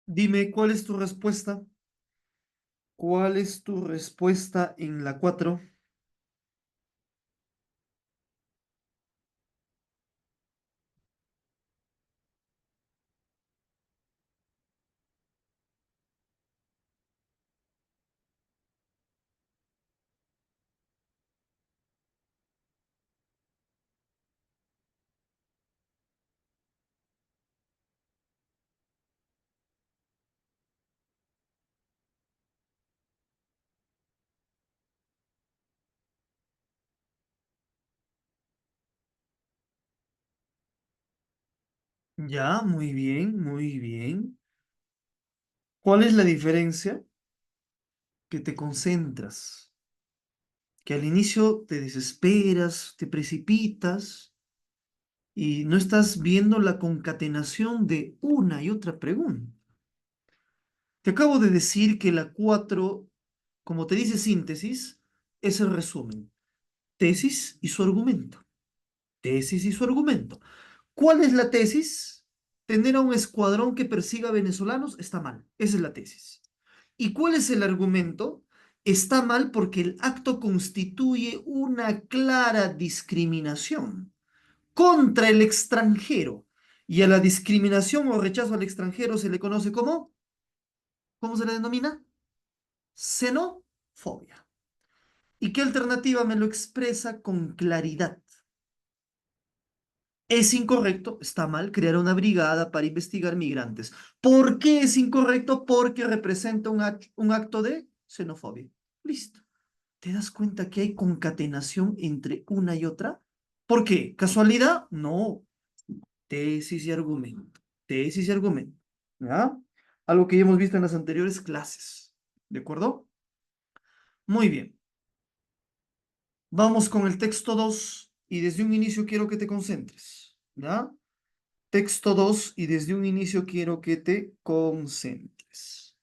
Dime, ¿cuál es tu respuesta? ¿Cuál es tu respuesta en la 4? Ya, muy bien, muy bien. ¿Cuál es la diferencia? Que te concentras, que al inicio te desesperas, te precipitas y no estás viendo la concatenación de una y otra pregunta. Te acabo de decir que la 4, como te dice síntesis, es el resumen. Tesis y su argumento. Tesis y su argumento. ¿Cuál es la tesis? Tener a un escuadrón que persiga a venezolanos está mal. Esa es la tesis. ¿Y cuál es el argumento? Está mal porque el acto constituye una clara discriminación contra el extranjero. Y a la discriminación o rechazo al extranjero se le conoce como, ¿cómo se le denomina? Xenofobia. ¿Y qué alternativa me lo expresa con claridad? Es incorrecto, está mal crear una brigada para investigar migrantes. ¿Por qué es incorrecto? Porque representa un acto de xenofobia. Listo. ¿Te das cuenta que hay concatenación entre una y otra? ¿Por qué? ¿Casualidad? No. Tesis y argumento. Tesis y argumento. ¿Ya? Algo que ya hemos visto en las anteriores clases. ¿De acuerdo? Muy bien. Vamos con el texto 2 y desde un inicio quiero que te concentres. ¿Ya? Texto 2 y desde un inicio quiero que te concentres.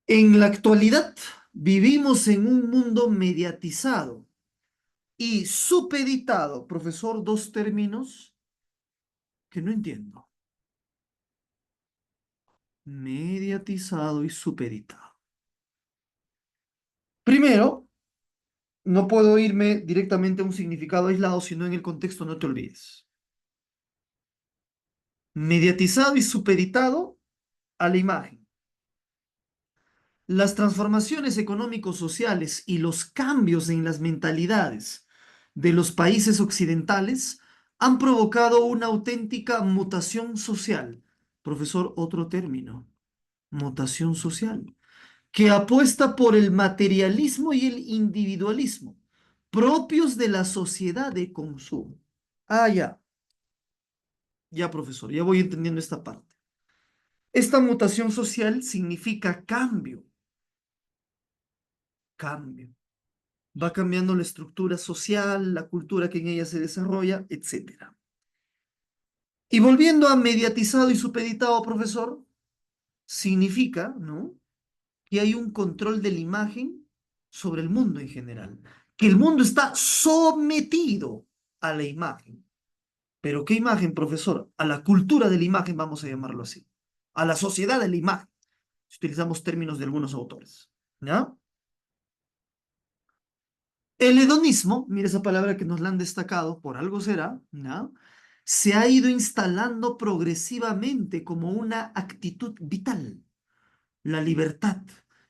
En la actualidad vivimos en un mundo mediatizado y supeditado. Profesor, dos términos que no entiendo. Mediatizado y supeditado. Primero, no puedo irme directamente a un significado aislado, sino en el contexto, no te olvides. Mediatizado y supeditado a la imagen. Las transformaciones económico-sociales y los cambios en las mentalidades de los países occidentales han provocado una auténtica mutación social. Profesor, otro término, mutación social, que apuesta por el materialismo y el individualismo propios de la sociedad de consumo. Ah, ya, profesor, ya voy entendiendo esta parte. Esta mutación social significa cambio, cambio. Va cambiando la estructura social, la cultura que en ella se desarrolla, etcétera. Y volviendo a mediatizado y supeditado, profesor, significa, ¿no?, que hay un control de la imagen sobre el mundo en general, que el mundo está sometido a la imagen. ¿Pero qué imagen, profesor? A la cultura de la imagen, vamos a llamarlo así. A la sociedad de la imagen, si utilizamos términos de algunos autores. ¿Ya? El hedonismo, mira esa palabra que nos la han destacado, por algo será, ¿no? Se ha ido instalando progresivamente como una actitud vital. La libertad,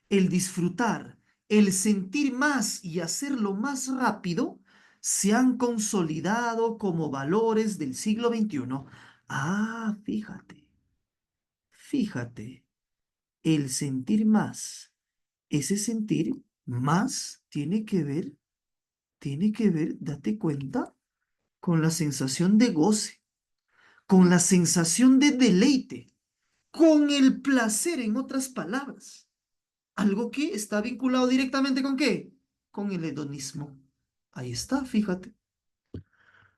el disfrutar, el sentir más y hacerlo más rápido se han consolidado como valores del siglo XXI. Ah, fíjate, el sentir más, ese sentir más tiene que ver, date cuenta, con la sensación de goce, con la sensación de deleite, con el placer, en otras palabras. Algo que está vinculado directamente con ¿qué? Con el hedonismo. Ahí está, fíjate.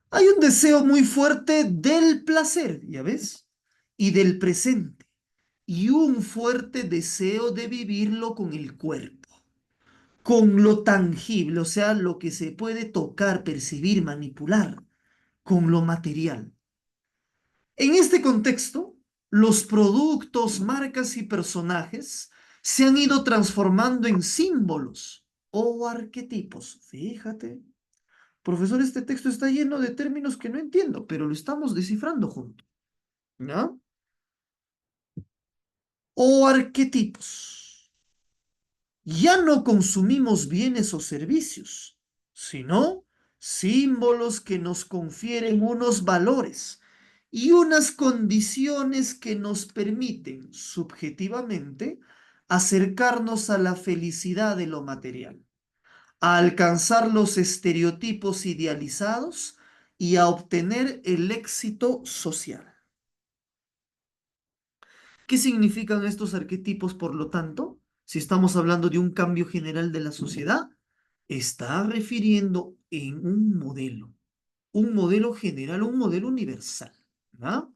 Hay un deseo muy fuerte del placer, ¿ya ves? Y del presente. Y un fuerte deseo de vivirlo con el cuerpo, con lo tangible, o sea, lo que se puede tocar, percibir, manipular, con lo material. En este contexto, los productos, marcas y personajes se han ido transformando en símbolos o arquetipos. Fíjate, profesor, este texto está lleno de términos que no entiendo, pero lo estamos descifrando juntos. ¿Ya? O arquetipos. Ya no consumimos bienes o servicios, sino símbolos que nos confieren unos valores y unas condiciones que nos permiten subjetivamente acercarnos a la felicidad de lo material, a alcanzar los estereotipos idealizados y a obtener el éxito social. ¿Qué significan estos arquetipos, por lo tanto? Si estamos hablando de un cambio general de la sociedad, está refiriendo en un modelo general, un modelo universal. ¿Ah?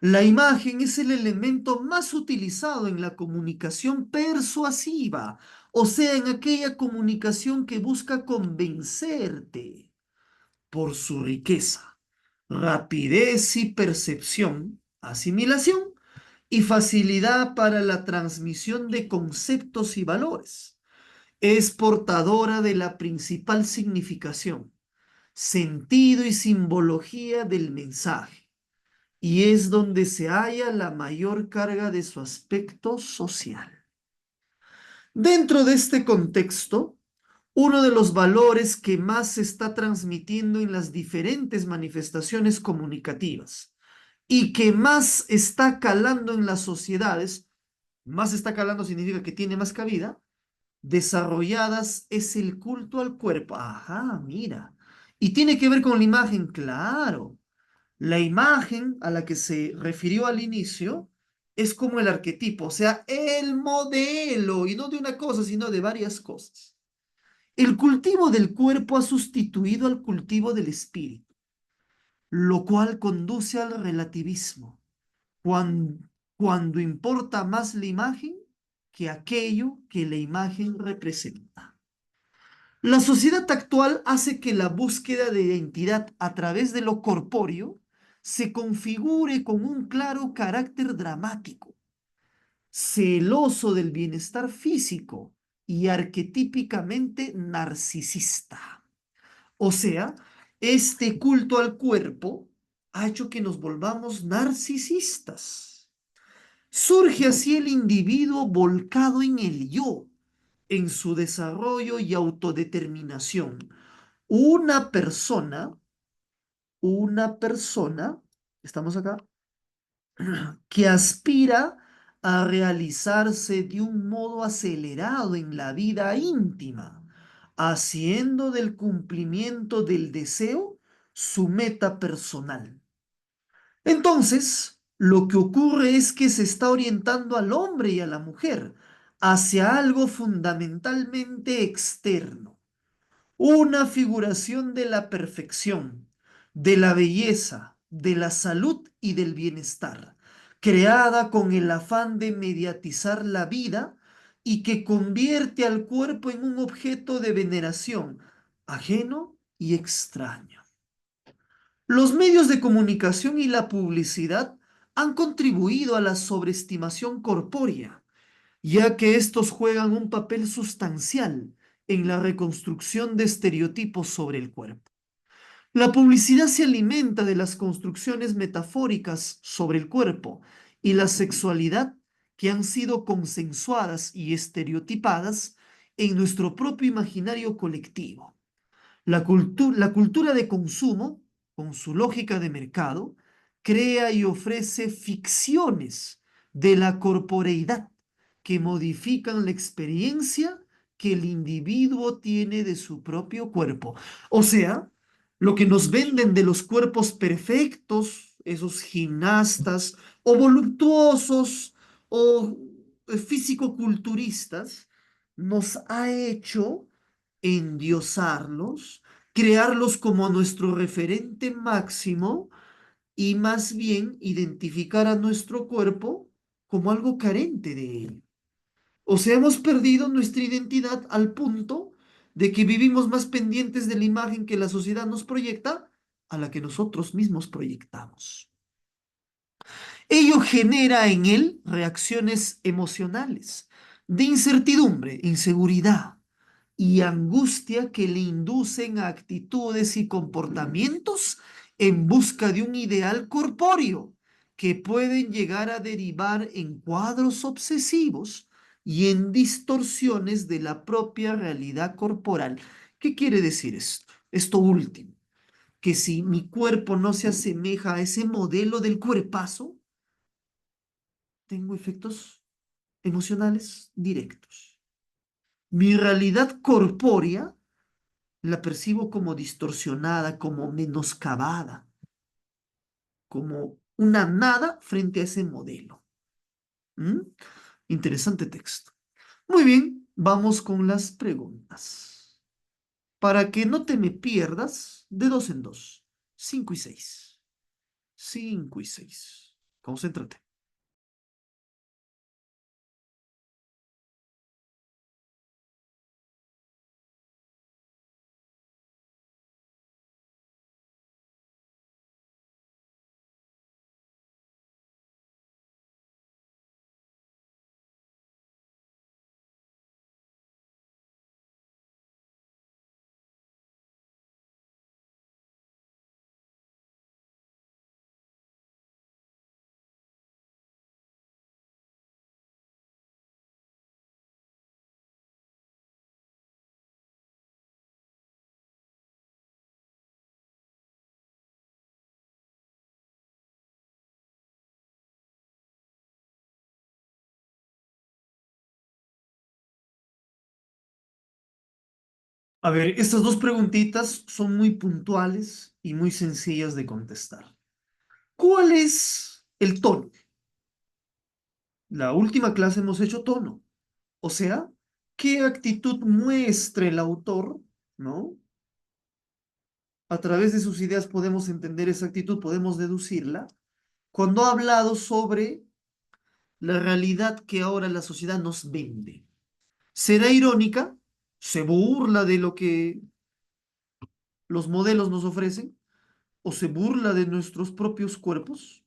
La imagen es el elemento más utilizado en la comunicación persuasiva, o sea, en aquella comunicación que busca convencerte por su riqueza, rapidez y percepción, asimilación y facilidad para la transmisión de conceptos y valores. Es portadora de la principal significación, sentido y simbología del mensaje, y es donde se halla la mayor carga de su aspecto social. Dentro de este contexto, uno de los valores que más se está transmitiendo en las diferentes manifestaciones comunicativas y que más está calando en las sociedades, más está calando significa que tiene más cabida, desarrolladas es el culto al cuerpo. Ajá, mira. Y tiene que ver con la imagen, claro. La imagen a la que se refirió al inicio es como el arquetipo, o sea, el modelo, y no de una cosa, sino de varias cosas. El cultivo del cuerpo ha sustituido al cultivo del espíritu, lo cual conduce al relativismo, cuando, cuando importa más la imagen que aquello que la imagen representa. La sociedad actual hace que la búsqueda de identidad a través de lo corpóreo se configure con un claro carácter dramático, celoso del bienestar físico y arquetípicamente narcisista. O sea, este culto al cuerpo ha hecho que nos volvamos narcisistas. Surge así el individuo volcado en el yo, en su desarrollo y autodeterminación. Una persona, una persona, estamos acá, que aspira a realizarse de un modo acelerado en la vida íntima, haciendo del cumplimiento del deseo su meta personal. Entonces, lo que ocurre es que se está orientando al hombre y a la mujer hacia algo fundamentalmente externo, una figuración de la perfección, de la belleza, de la salud y del bienestar, creada con el afán de mediatizar la vida y que convierte al cuerpo en un objeto de veneración, ajeno y extraño. Los medios de comunicación y la publicidad han contribuido a la sobreestimación corpórea, ya que estos juegan un papel sustancial en la reconstrucción de estereotipos sobre el cuerpo. La publicidad se alimenta de las construcciones metafóricas sobre el cuerpo y la sexualidad que han sido consensuadas y estereotipadas en nuestro propio imaginario colectivo. La cultura de consumo, con su lógica de mercado, crea y ofrece ficciones de la corporeidad que modifican la experiencia que el individuo tiene de su propio cuerpo. O sea, lo que nos venden de los cuerpos perfectos, esos gimnastas o voluptuosos o físico-culturistas, nos ha hecho endiosarlos, crearlos como nuestro referente máximo y más bien identificar a nuestro cuerpo como algo carente de él. O sea, hemos perdido nuestra identidad al punto de que vivimos más pendientes de la imagen que la sociedad nos proyecta a la que nosotros mismos proyectamos. Ello genera en él reacciones emocionales de incertidumbre, inseguridad, y angustia que le inducen a actitudes y comportamientos en busca de un ideal corpóreo que pueden llegar a derivar en cuadros obsesivos y en distorsiones de la propia realidad corporal. ¿Qué quiere decir esto? Esto último, que si mi cuerpo no se asemeja a ese modelo del cuerpazo, tengo efectos emocionales directos. Mi realidad corpórea la percibo como distorsionada, como menoscabada, como una nada frente a ese modelo. ¿Mm? Interesante texto. Muy bien, vamos con las preguntas. Para que no te me pierdas, de dos en dos. 5 y 6. 5 y 6. Concéntrate. A ver, estas dos preguntitas son muy puntuales y muy sencillas de contestar. ¿Cuál es el tono? La última clase hemos hecho tono. O sea, ¿qué actitud muestra el autor, ¿no? A través de sus ideas podemos entender esa actitud, podemos deducirla. Cuando ha hablado sobre la realidad que ahora la sociedad nos vende. ¿Será irónica? ¿Se burla de lo que los modelos nos ofrecen? ¿O se burla de nuestros propios cuerpos?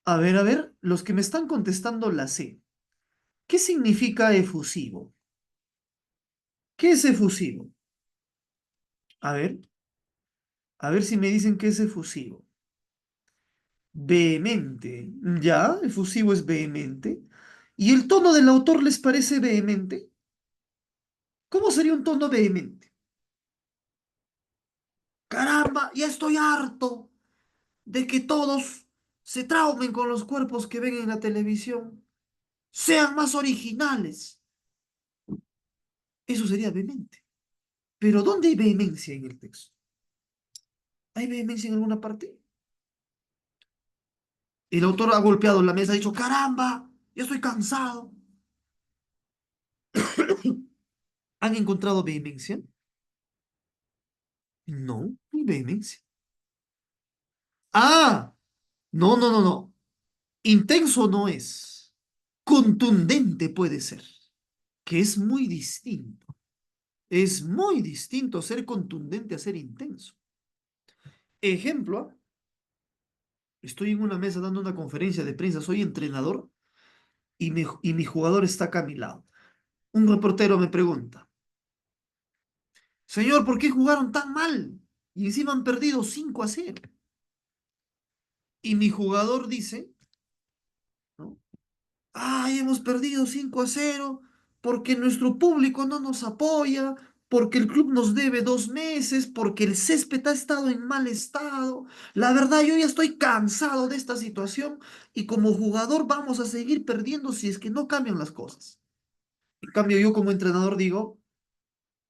A ver, los que me están contestando la sé. ¿Qué significa efusivo? ¿Qué es efusivo? A ver, a ver si me dicen qué es efusivo. Vehemente. Ya, efusivo es vehemente. ¿Y el tono del autor les parece vehemente? ¿Cómo sería un tono vehemente? Caramba, ya estoy harto de que todos se traumen con los cuerpos que ven en la televisión. Sean más originales. Eso sería vehemente. Pero ¿dónde hay vehemencia en el texto? ¿Hay vehemencia en alguna parte? El autor ha golpeado la mesa, ha dicho, caramba, ya estoy cansado. ¿Han encontrado vehemencia? No, no hay vehemencia. Ah, no. Intenso no es. Contundente puede ser, que es muy distinto. Es muy distinto ser contundente a ser intenso. Ejemplo, estoy en una mesa dando una conferencia de prensa, soy entrenador y mi jugador está acá a mi lado. Un reportero me pregunta, señor, ¿por qué jugaron tan mal? Y encima han perdido 5-0. Y mi jugador dice, ¿no? Ay, hemos perdido 5-0 porque nuestro público no nos apoya, porque el club nos debe 2 meses, porque el césped ha estado en mal estado. La verdad, yo ya estoy cansado de esta situación y como jugador vamos a seguir perdiendo si es que no cambian las cosas. En cambio, yo como entrenador digo,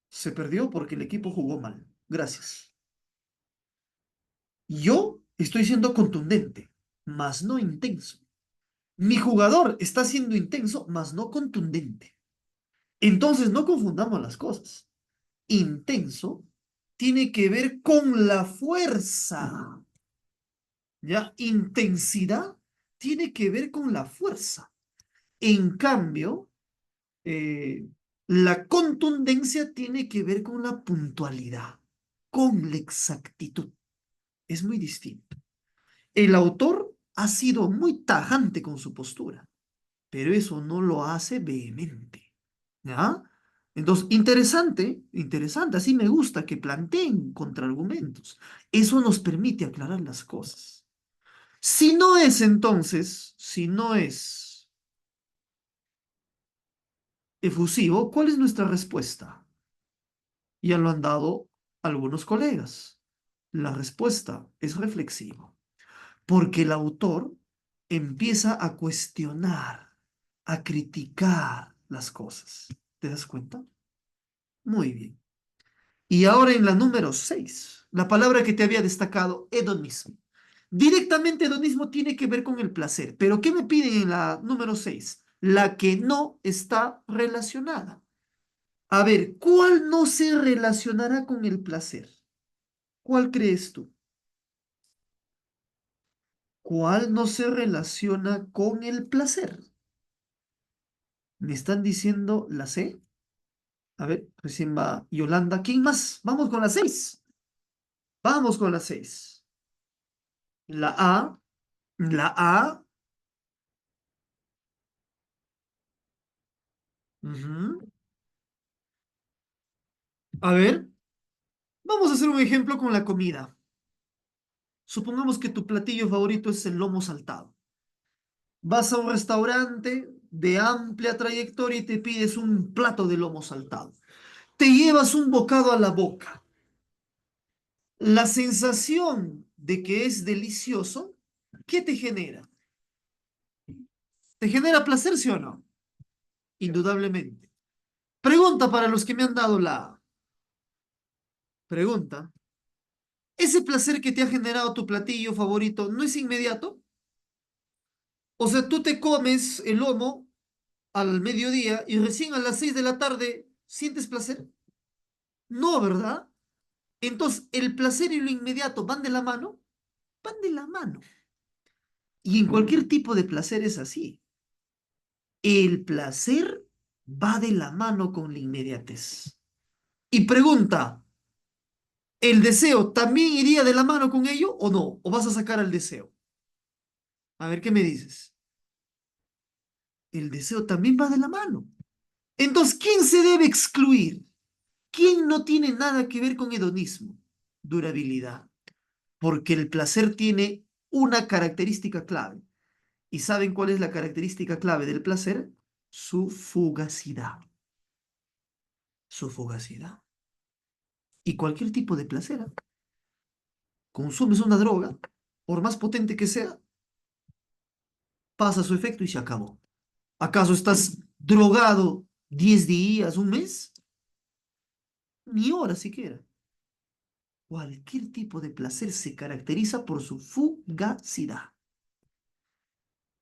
se perdió porque el equipo jugó mal. Gracias. Yo estoy siendo contundente, mas no intenso. Mi jugador está siendo intenso, mas no contundente. Entonces, no confundamos las cosas. Intenso tiene que ver con la fuerza, ¿ya? Intensidad tiene que ver con la fuerza. En cambio, eh, la contundencia tiene que ver con la puntualidad, con la exactitud. Es muy distinto. El autor ha sido muy tajante con su postura, pero eso no lo hace vehemente. ¿Ya? Entonces, interesante, interesante, así me gusta que planteen contraargumentos. Eso nos permite aclarar las cosas. Si no es entonces, si no es efusivo, ¿cuál es nuestra respuesta? Ya lo han dado algunos colegas. La respuesta es reflexiva, porque el autor empieza a cuestionar, a criticar las cosas. ¿Te das cuenta? Muy bien. Y ahora en la número 6, la palabra que te había destacado, hedonismo. Directamente hedonismo tiene que ver con el placer, pero ¿qué me piden en la número 6? La que no está relacionada. A ver, ¿cuál no se relacionará con el placer? ¿Cuál crees tú? ¿Cuál no se relaciona con el placer? ¿Me están diciendo la C? A ver, recién va Yolanda. ¿Quién más? Vamos con la 6. Vamos con la 6. La A, la A. Ujú. A ver, vamos a hacer un ejemplo con la comida. Supongamos que tu platillo favorito es el lomo saltado. Vas a un restaurante de amplia trayectoria y te pides un plato de lomo saltado. Te llevas un bocado a la boca. La sensación de que es delicioso, ¿qué te genera? ¿Te genera placer, sí o no? Indudablemente. Pregunta para los que me han dado la pregunta. ¿Ese placer que te ha generado tu platillo favorito no es inmediato? O sea, tú te comes el lomo al mediodía y recién a las 6 de la tarde sientes placer. No, ¿verdad? Entonces, ¿el placer y lo inmediato van de la mano? Van de la mano. Y en cualquier tipo de placer es así. El placer va de la mano con la inmediatez. Y pregunta, ¿el deseo también iría de la mano con ello o no? ¿O vas a sacar al deseo? A ver, ¿qué me dices? El deseo también va de la mano. Entonces, ¿quién se debe excluir? ¿Quién no tiene nada que ver con hedonismo? Durabilidad. Porque el placer tiene una característica clave. ¿Y saben cuál es la característica clave del placer? Su fugacidad. Su fugacidad. Y cualquier tipo de placer. Consumes una droga, por más potente que sea, pasa su efecto y se acabó. ¿Acaso estás drogado 10 días, un mes? Ni horas siquiera. Cualquier tipo de placer se caracteriza por su fugacidad.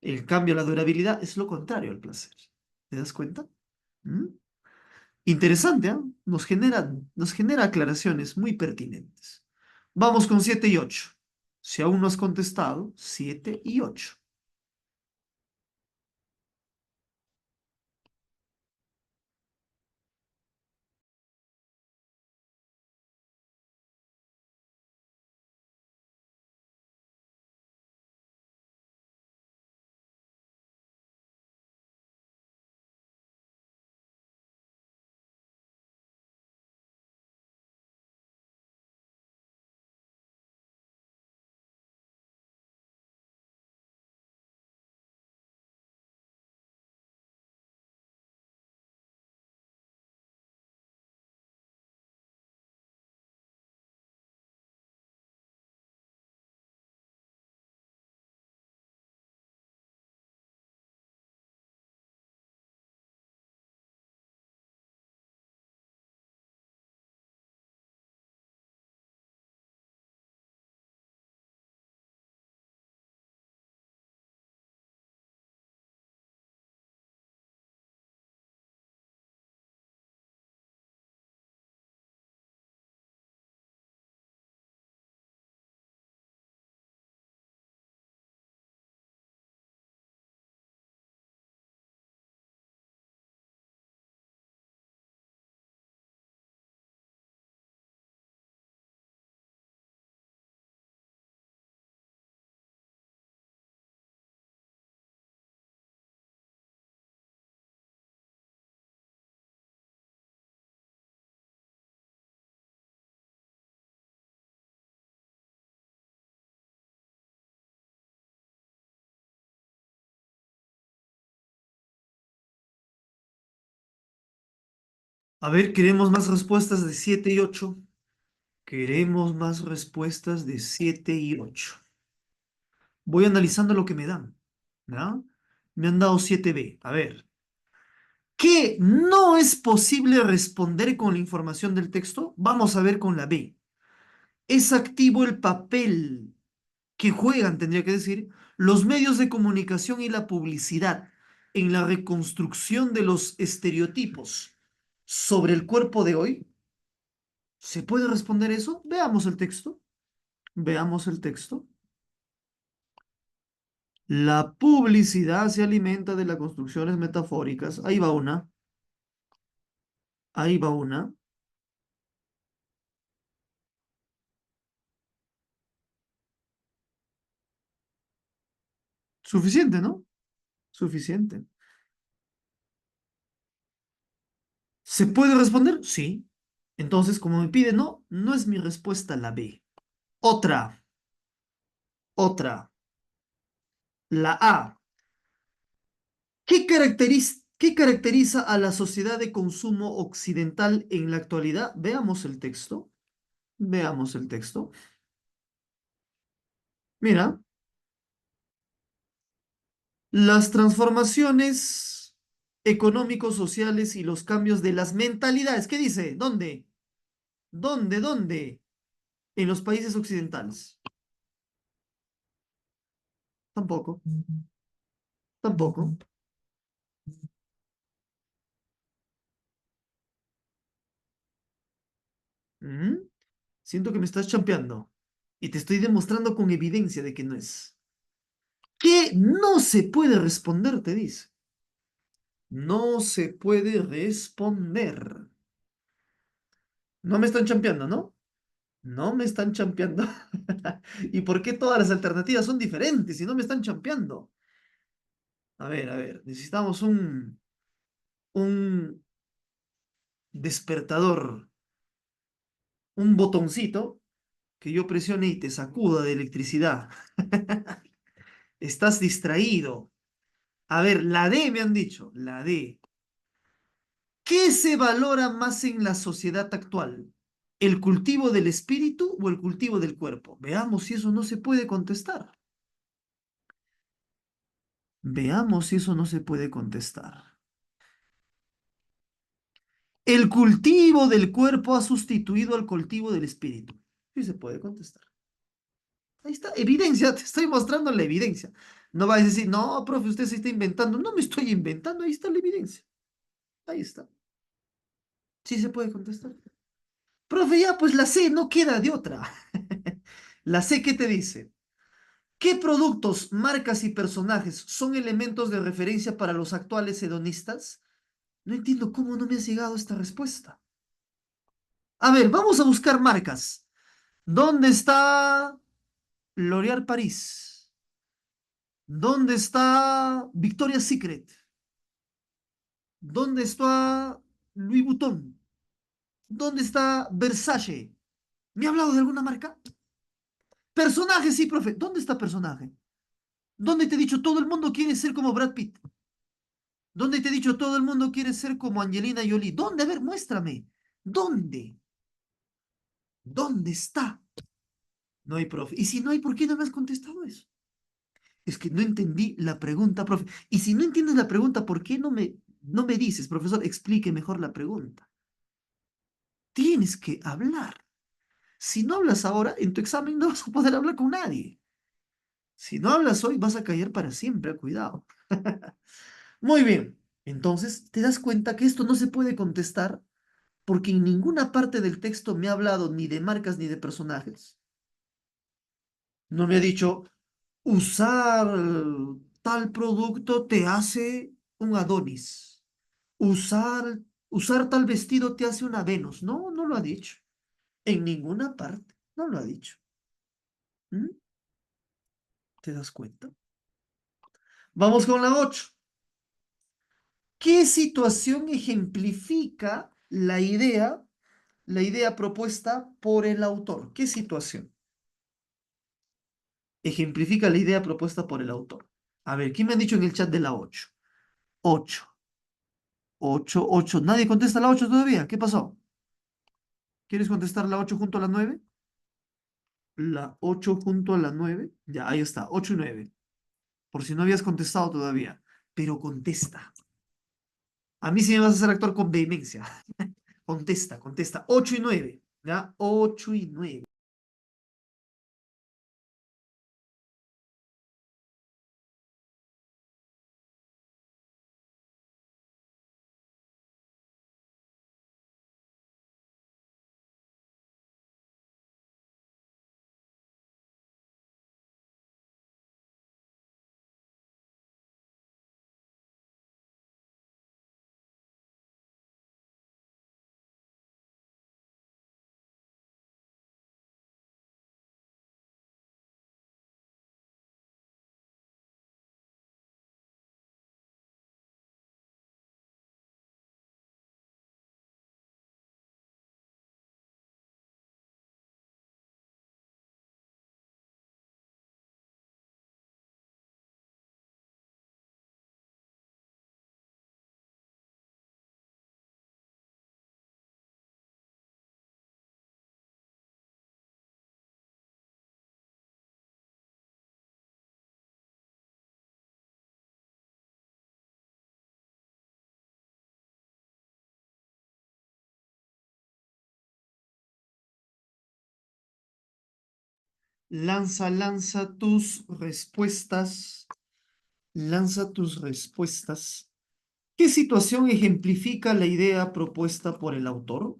El cambio a la durabilidad es lo contrario al placer. ¿Te das cuenta? ¿Mm? Interesante, ¿eh? Nos genera aclaraciones muy pertinentes. Vamos con 7 y 8. Si aún no has contestado, 7 y 8. A ver, queremos más respuestas de 7 y 8. Queremos más respuestas de 7 y 8. Voy analizando lo que me dan. ¿Ya? Me han dado 7B. A ver. ¿Qué no es posible responder con la información del texto? Vamos a ver con la B. Es activo el papel que juegan, tendría que decir, los medios de comunicación y la publicidad en la reconstrucción de los estereotipos sobre el cuerpo de hoy. ¿Se puede responder eso? Veamos el texto. Veamos el texto. La publicidad se alimenta de las construcciones metafóricas. Ahí va una. Ahí va una. Suficiente, ¿no? Suficiente. ¿Se puede responder? Sí. Entonces, como me pide no, no es mi respuesta la B. Otra, otra. La A. ¿Qué caracteriza a la sociedad de consumo occidental en la actualidad? Veamos el texto. Veamos el texto. Mira, las transformaciones económicos, sociales y los cambios de las mentalidades. ¿Qué dice? ¿Dónde? ¿Dónde? ¿Dónde? En los países occidentales. Tampoco. Tampoco. ¿Mm? Siento que me estás champeando. Y te estoy demostrando con evidencia de que no es. ¿Qué no se puede responder? Te dice. No se puede responder. No me están champeando, ¿no? No me están champeando. ¿Y por qué todas las alternativas son diferentes y no me están champeando? A ver, necesitamos un despertador, un botoncito que yo presione y te sacuda de electricidad. Estás distraído. A ver, la D me han dicho, la D. ¿Qué se valora más en la sociedad actual? ¿El cultivo del espíritu o el cultivo del cuerpo? Veamos si eso no se puede contestar. Veamos si eso no se puede contestar. El cultivo del cuerpo ha sustituido al cultivo del espíritu. Sí se puede contestar. Ahí está, evidencia, te estoy mostrando la evidencia. No vas a decir, no, profe, usted se está inventando. No me estoy inventando, ahí está la evidencia. Ahí está. Sí se puede contestar. Profe, ya, pues la C no queda de otra. La C, ¿qué te dice? ¿Qué productos, marcas y personajes son elementos de referencia para los actuales hedonistas? No entiendo cómo no me has llegado esta respuesta. A ver, vamos a buscar marcas. ¿Dónde está L'Oréal París? ¿Dónde está Victoria's Secret? ¿Dónde está Louis Vuitton? ¿Dónde está Versace? ¿Me ha hablado de alguna marca? Personaje, sí, profe. ¿Dónde está personaje? ¿Dónde te he dicho todo el mundo quiere ser como Brad Pitt? ¿Dónde te he dicho todo el mundo quiere ser como Angelina Jolie? ¿Dónde? A ver, muéstrame. ¿Dónde? ¿Dónde está? No hay, profe. Y si no hay, ¿por qué no me has contestado eso? Es que no entendí la pregunta, profe. Y si no entiendes la pregunta, ¿por qué no me dices, profesor, explique mejor la pregunta? Tienes que hablar. Si no hablas ahora, en tu examen no vas a poder hablar con nadie. Si no hablas hoy, vas a callar para siempre, cuidado. Muy bien. Entonces, ¿te das cuenta que esto no se puede contestar porque en ninguna parte del texto me ha hablado ni de marcas ni de personajes? No me ha dicho, usar tal producto te hace un Adonis. Usar, usar tal vestido te hace una Venus. No, no lo ha dicho. En ninguna parte. No lo ha dicho. ¿Mm? ¿Te das cuenta? Vamos con la 8. ¿Qué situación ejemplifica la idea propuesta por el autor? ¿Qué situación ejemplifica la idea propuesta por el autor? A ver, ¿qué me han dicho en el chat de la 8? 8. 8, 8. ¿Nadie contesta la 8 todavía? ¿Qué pasó? ¿Quieres contestar la 8 junto a la 9? La 8 junto a la 9. Ya, ahí está, 8 y 9. Por si no habías contestado todavía. Pero contesta. A mí sí me vas a hacer actuar con vehemencia. Contesta, contesta. 8 y 9. ¿Ya? 8 y 9. Lanza, lanza tus respuestas. Lanza tus respuestas. ¿Qué situación ejemplifica la idea propuesta por el autor?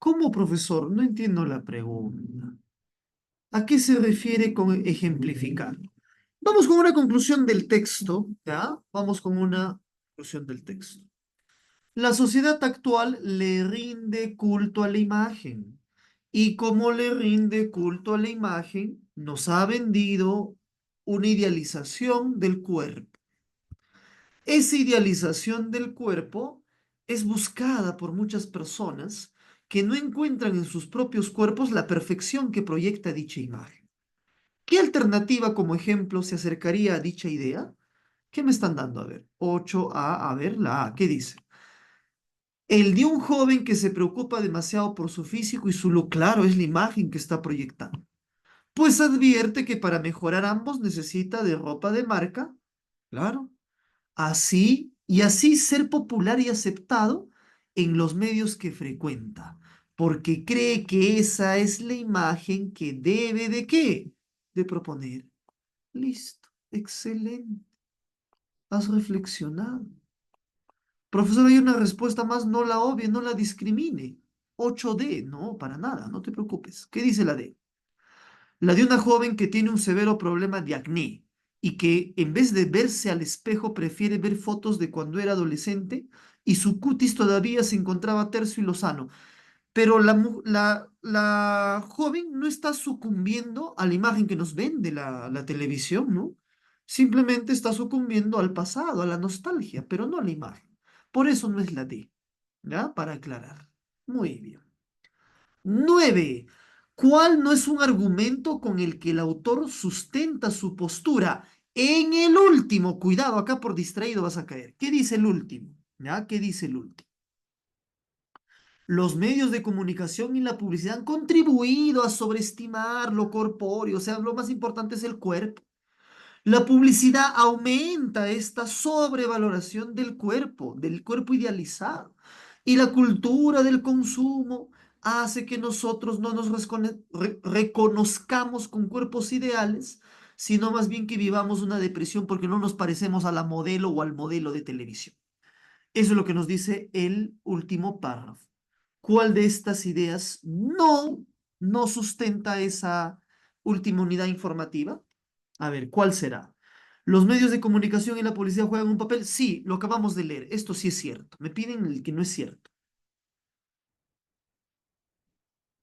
¿Cómo, profesor? No entiendo la pregunta. ¿A qué se refiere con ejemplificar? Vamos con una conclusión del texto, ¿ya? Vamos con una conclusión del texto. La sociedad actual le rinde culto a la imagen. Y como le rinde culto a la imagen, nos ha vendido una idealización del cuerpo. Esa idealización del cuerpo es buscada por muchas personas que no encuentran en sus propios cuerpos la perfección que proyecta dicha imagen. ¿Qué alternativa como ejemplo se acercaría a dicha idea? ¿Qué me están dando? A ver, 8A, a ver, la A, ¿qué dice? El de un joven que se preocupa demasiado por su físico y su look, claro, es la imagen que está proyectando. Pues advierte que para mejorar ambos necesita de ropa de marca, claro, así y así ser popular y aceptado en los medios que frecuenta, porque cree que esa es la imagen que debe de qué, de proponer. Listo, excelente. Has reflexionado. Profesor, hay una respuesta más, no la obvie, no la discrimine. 8D, no, para nada, no te preocupes. ¿Qué dice la D? La de una joven que tiene un severo problema de acné y que en vez de verse al espejo prefiere ver fotos de cuando era adolescente y su cutis todavía se encontraba terso y lozano. Pero la joven no está sucumbiendo a la imagen que nos vende la televisión, ¿no? Simplemente está sucumbiendo al pasado, a la nostalgia, pero no a la imagen. Por eso no es la D, ¿ya? Para aclarar. Muy bien. 9. ¿Cuál no es un argumento con el que el autor sustenta su postura? En el último, cuidado, acá por distraído vas a caer. ¿Qué dice el último? ¿Ya? ¿Qué dice el último? Los medios de comunicación y la publicidad han contribuido a sobreestimar lo corpóreo, o sea, lo más importante es el cuerpo. La publicidad aumenta esta sobrevaloración del cuerpo idealizado. Y la cultura del consumo hace que nosotros no nos reconozcamos con cuerpos ideales, sino más bien que vivamos una depresión porque no nos parecemos a la modelo o al modelo de televisión. Eso es lo que nos dice el último párrafo. ¿Cuál de estas ideas no sustenta esa última unidad informativa? A ver, ¿cuál será? ¿Los medios de comunicación y la policía juegan un papel? Sí, lo acabamos de leer. Esto sí es cierto. Me piden el que no es cierto.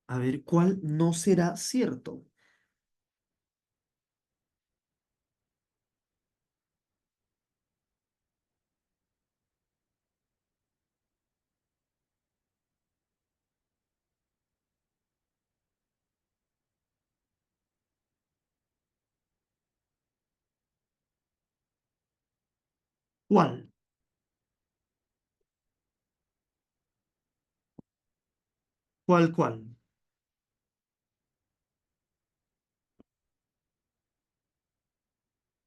A ver, ¿cuál no será cierto? ¿Cuál? ¿Cuál?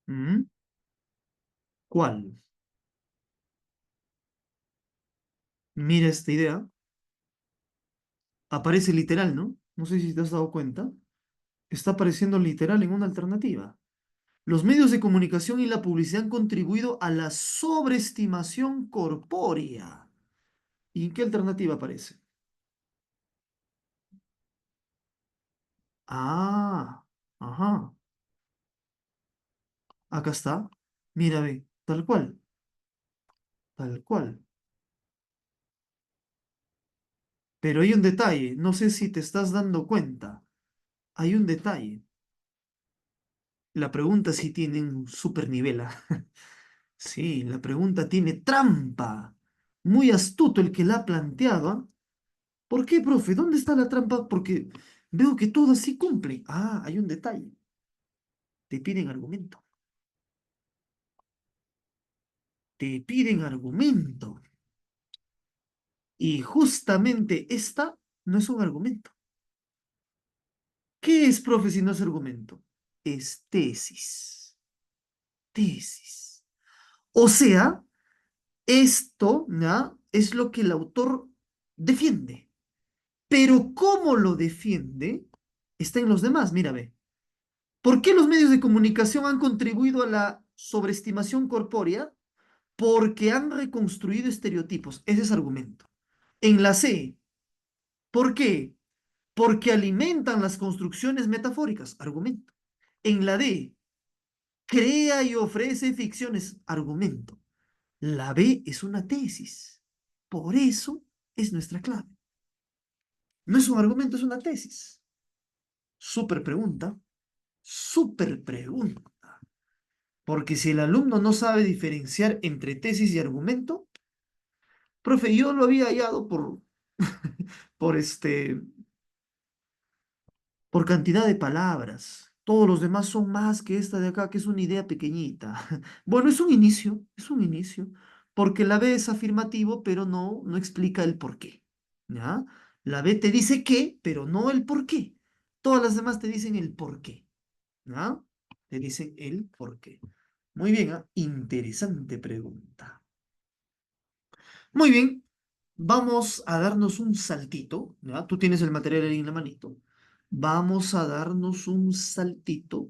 ¿Mm? ¿Cuál? Mira esta idea. Aparece literal, ¿no? No sé si te has dado cuenta. Está apareciendo literal en una alternativa. Los medios de comunicación y la publicidad han contribuido a la sobreestimación corpórea. ¿Y en qué alternativa aparece? Ah, ajá. Acá está. Mira, ve, tal cual, tal cual. Pero hay un detalle, no sé si te estás dando cuenta. Hay un detalle. La pregunta sí tiene un super nivel. Sí, la pregunta tiene trampa. Muy astuto el que la ha planteado. ¿Por qué, profe? ¿Dónde está la trampa? Porque veo que todo sí cumple. Ah, hay un detalle. Te piden argumento. Te piden argumento. Y justamente esta no es un argumento. ¿Qué es, profe, si no es argumento? Es tesis. Tesis. O sea, esto, ¿ya? Es lo que el autor defiende. Pero cómo lo defiende está en los demás. Mira, ve. ¿Por qué los medios de comunicación han contribuido a la sobreestimación corpórea? Porque han reconstruido estereotipos. Ese es argumento. En la C, ¿por qué? Porque alimentan las construcciones metafóricas. Argumento. En la D, crea y ofrece ficciones. Argumento. La B es una tesis. Por eso es nuestra clave. No es un argumento, es una tesis. Súper pregunta. Súper pregunta. Porque si el alumno no sabe diferenciar entre tesis y argumento, profe, yo lo había hallado por por cantidad de palabras. Todos los demás son más que esta de acá, que es una idea pequeñita. Bueno, es un inicio, porque la B es afirmativo, pero no explica el por qué. ¿Ya? La B te dice qué, pero no el por qué. Todas las demás te dicen el por qué. ¿Ya? Te dicen el por qué. Muy bien, ¿ah? Interesante pregunta. Muy bien, vamos a darnos un saltito, ¿ya? Tú tienes el material ahí en la manito. Vamos a darnos un saltito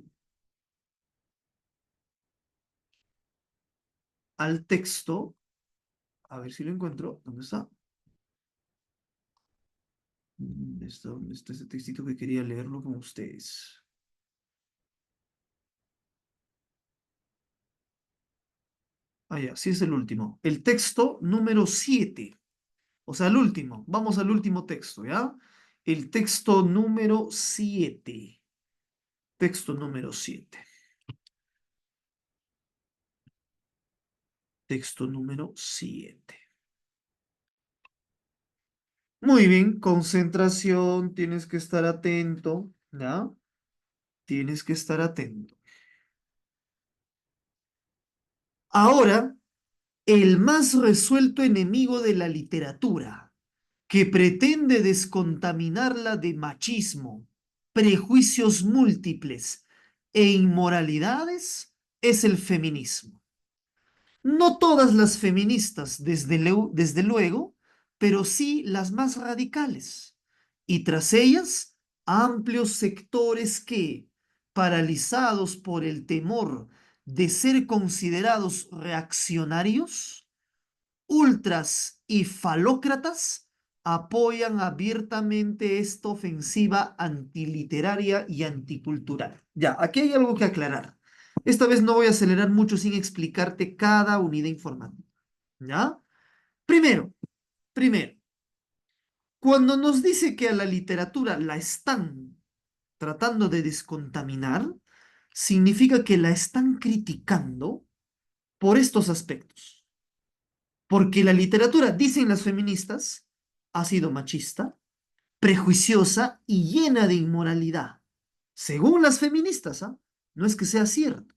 al texto. A ver si lo encuentro. ¿Dónde está? ¿Dónde está ese textito que quería leerlo con ustedes? Ah, ya, sí es el último. El texto número 7. O sea, el último. Vamos al último texto, ¿ya? El texto número 7. Texto número 7. Texto número 7. Muy bien, concentración, tienes que estar atento, ¿ya? Tienes que estar atento. Ahora, el más resuelto enemigo de la literatura, que pretende descontaminarla de machismo, prejuicios múltiples e inmoralidades, es el feminismo. No todas las feministas, desde luego, pero sí las más radicales. Y tras ellas, amplios sectores que, paralizados por el temor de ser considerados reaccionarios, ultras y falócratas, apoyan abiertamente esta ofensiva antiliteraria y anticultural. Ya, aquí hay algo que aclarar. Esta vez no voy a acelerar mucho sin explicarte cada unidad informativa. ¿Ya? Primero, primero, cuando nos dice que a la literatura la están tratando de descontaminar, significa que la están criticando por estos aspectos. Porque la literatura, dicen las feministas, ha sido machista, prejuiciosa y llena de inmoralidad. Según las feministas, ¿ah? No es que sea cierto,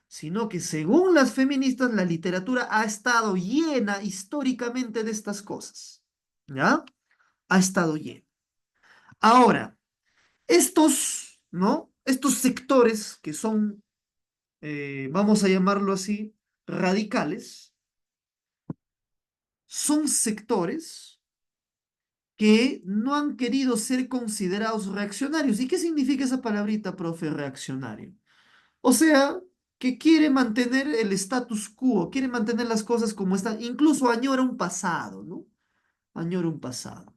sino que según las feministas, la literatura ha estado llena históricamente de estas cosas. ¿Ya? Ha estado llena. Ahora, estos, ¿no? Estos sectores que son, vamos a llamarlo así, radicales, son sectores que no han querido ser considerados reaccionarios. ¿Y qué significa esa palabrita, profe, reaccionario? O sea, que quiere mantener el status quo, quiere mantener las cosas como están, incluso añora un pasado, ¿no? Añora un pasado.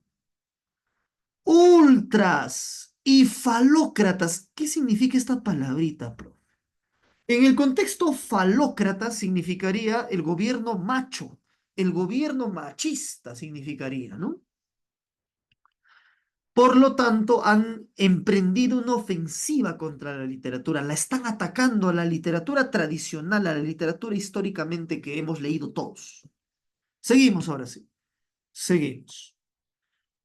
Ultras y falócratas. ¿Qué significa esta palabrita, profe? En el contexto falócrata significaría el gobierno macho, el gobierno machista significaría, ¿no? Por lo tanto, han emprendido una ofensiva contra la literatura, la están atacando a la literatura tradicional, a la literatura históricamente que hemos leído todos. Seguimos ahora sí, seguimos.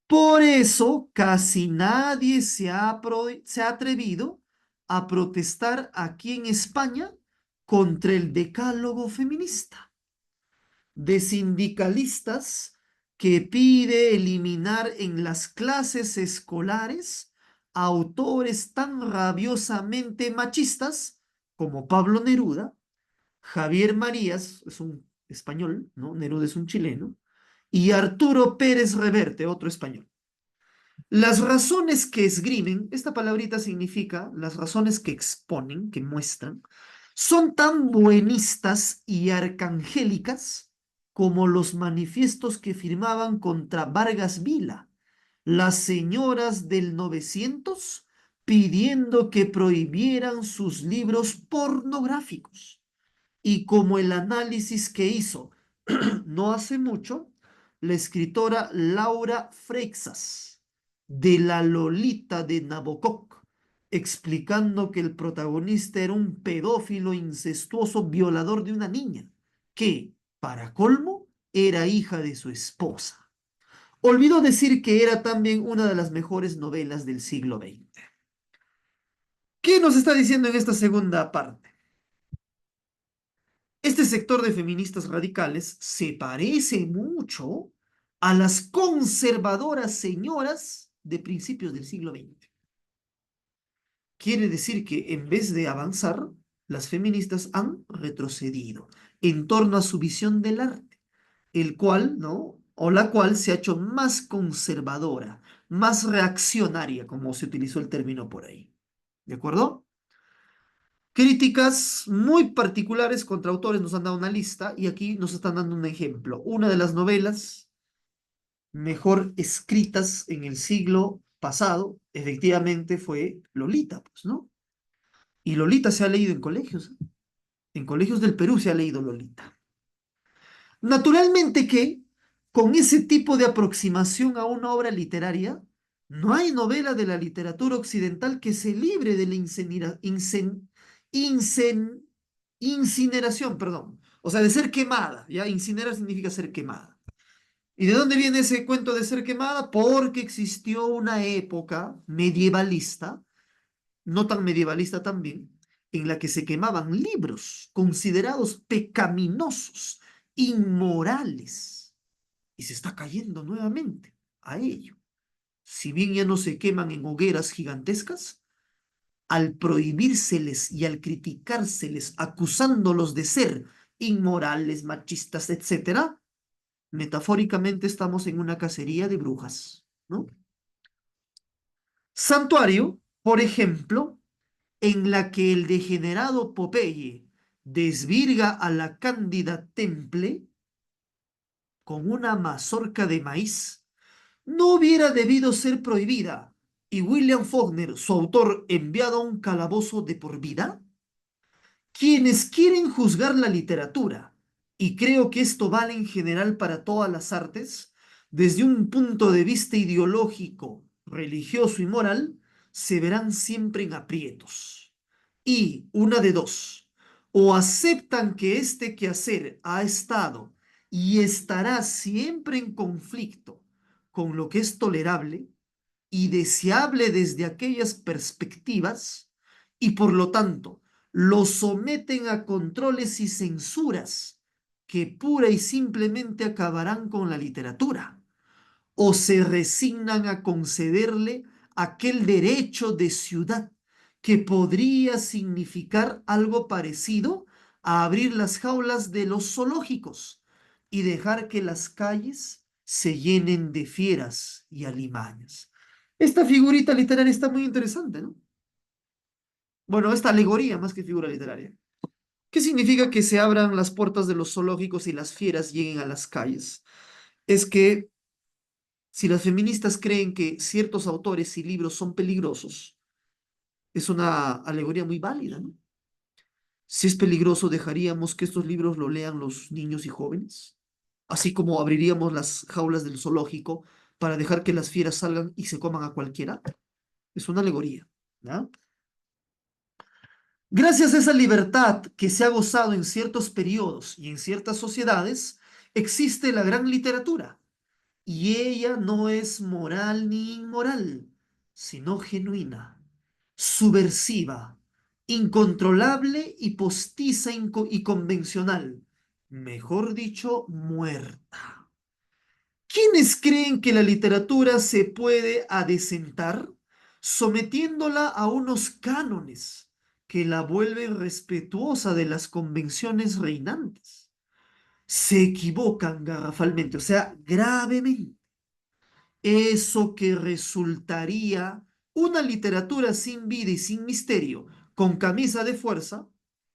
Por eso, casi nadie se ha atrevido a protestar aquí en España contra el decálogo feminista de sindicalistas que pide eliminar en las clases escolares a autores tan rabiosamente machistas como Pablo Neruda, Javier Marías, es un español, ¿no? Neruda es un chileno, y Arturo Pérez Reverte, otro español. Las razones que esgrimen, esta palabrita significa las razones que exponen, que muestran, son tan buenistas y arcangélicas como los manifiestos que firmaban contra Vargas Vila, las señoras del 900 pidiendo que prohibieran sus libros pornográficos y como el análisis que hizo no hace mucho la escritora Laura Freixas de la Lolita de Nabokov, explicando que el protagonista era un pedófilo incestuoso violador de una niña, que, para colmo, era hija de su esposa. Olvidó decir que era también una de las mejores novelas del siglo XX. ¿Qué nos está diciendo en esta segunda parte? Este sector de feministas radicales se parece mucho a las conservadoras señoras de principios del siglo XX. Quiere decir que en vez de avanzar, las feministas han retrocedido en torno a su visión del arte, el cual, ¿no? O la cual se ha hecho más conservadora, más reaccionaria, como se utilizó el término por ahí. ¿De acuerdo? Críticas muy particulares contra autores nos han dado una lista y aquí nos están dando un ejemplo. Una de las novelas mejor escritas en el siglo pasado, efectivamente, fue Lolita, pues, ¿no? Y Lolita se ha leído en colegios. En colegios del Perú se ha leído Lolita. Naturalmente que con ese tipo de aproximación a una obra literaria, no hay novela de la literatura occidental que se libre de la incen- incineración, perdón. O sea, de ser quemada. ¿Ya? Incinerar significa ser quemada. ¿Y de dónde viene ese cuento de ser quemada? Porque existió una época medievalista, no tan medievalista también, en la que se quemaban libros considerados pecaminosos, inmorales, y se está cayendo nuevamente a ello. Si bien ya no se queman en hogueras gigantescas, al prohibírseles y al criticárseles, acusándolos de ser inmorales, machistas, etcétera, metafóricamente estamos en una cacería de brujas, ¿no? Santuario, por ejemplo, en la que el degenerado Popeye desvirga a la Cándida Temple con una mazorca de maíz, no hubiera debido ser prohibida y William Faulkner, su autor, enviado a un calabozo de por vida. Quienes quieren juzgar la literatura, y creo que esto vale en general para todas las artes, desde un punto de vista ideológico, religioso y moral, se verán siempre en aprietos. Y una de dos, o aceptan que este quehacer ha estado y estará siempre en conflicto con lo que es tolerable y deseable desde aquellas perspectivas, y por lo tanto lo someten a controles y censuras que pura y simplemente acabarán con la literatura, o se resignan a concederle aquel derecho de ciudad que podría significar algo parecido a abrir las jaulas de los zoológicos y dejar que las calles se llenen de fieras y alimañas. Esta figurita literaria está muy interesante, ¿no? Bueno, esta alegoría más que figura literaria. ¿Qué significa que se abran las puertas de los zoológicos y las fieras lleguen a las calles? Es que si las feministas creen que ciertos autores y libros son peligrosos, es una alegoría muy válida, ¿no? Si es peligroso, ¿dejaríamos que estos libros lo lean los niños y jóvenes? Así como abriríamos las jaulas del zoológico para dejar que las fieras salgan y se coman a cualquiera. Es una alegoría, ¿no? Gracias a esa libertad que se ha gozado en ciertos periodos y en ciertas sociedades, existe la gran literatura. Y ella no es moral ni inmoral, sino genuina, subversiva, incontrolable y postiza y convencional. Mejor dicho, muerta. ¿Quiénes creen que la literatura se puede adecentar sometiéndola a unos cánones que la vuelven respetuosa de las convenciones reinantes? Se equivocan garrafalmente, o sea, gravemente. Eso que resultaría una literatura sin vida y sin misterio, con camisa de fuerza,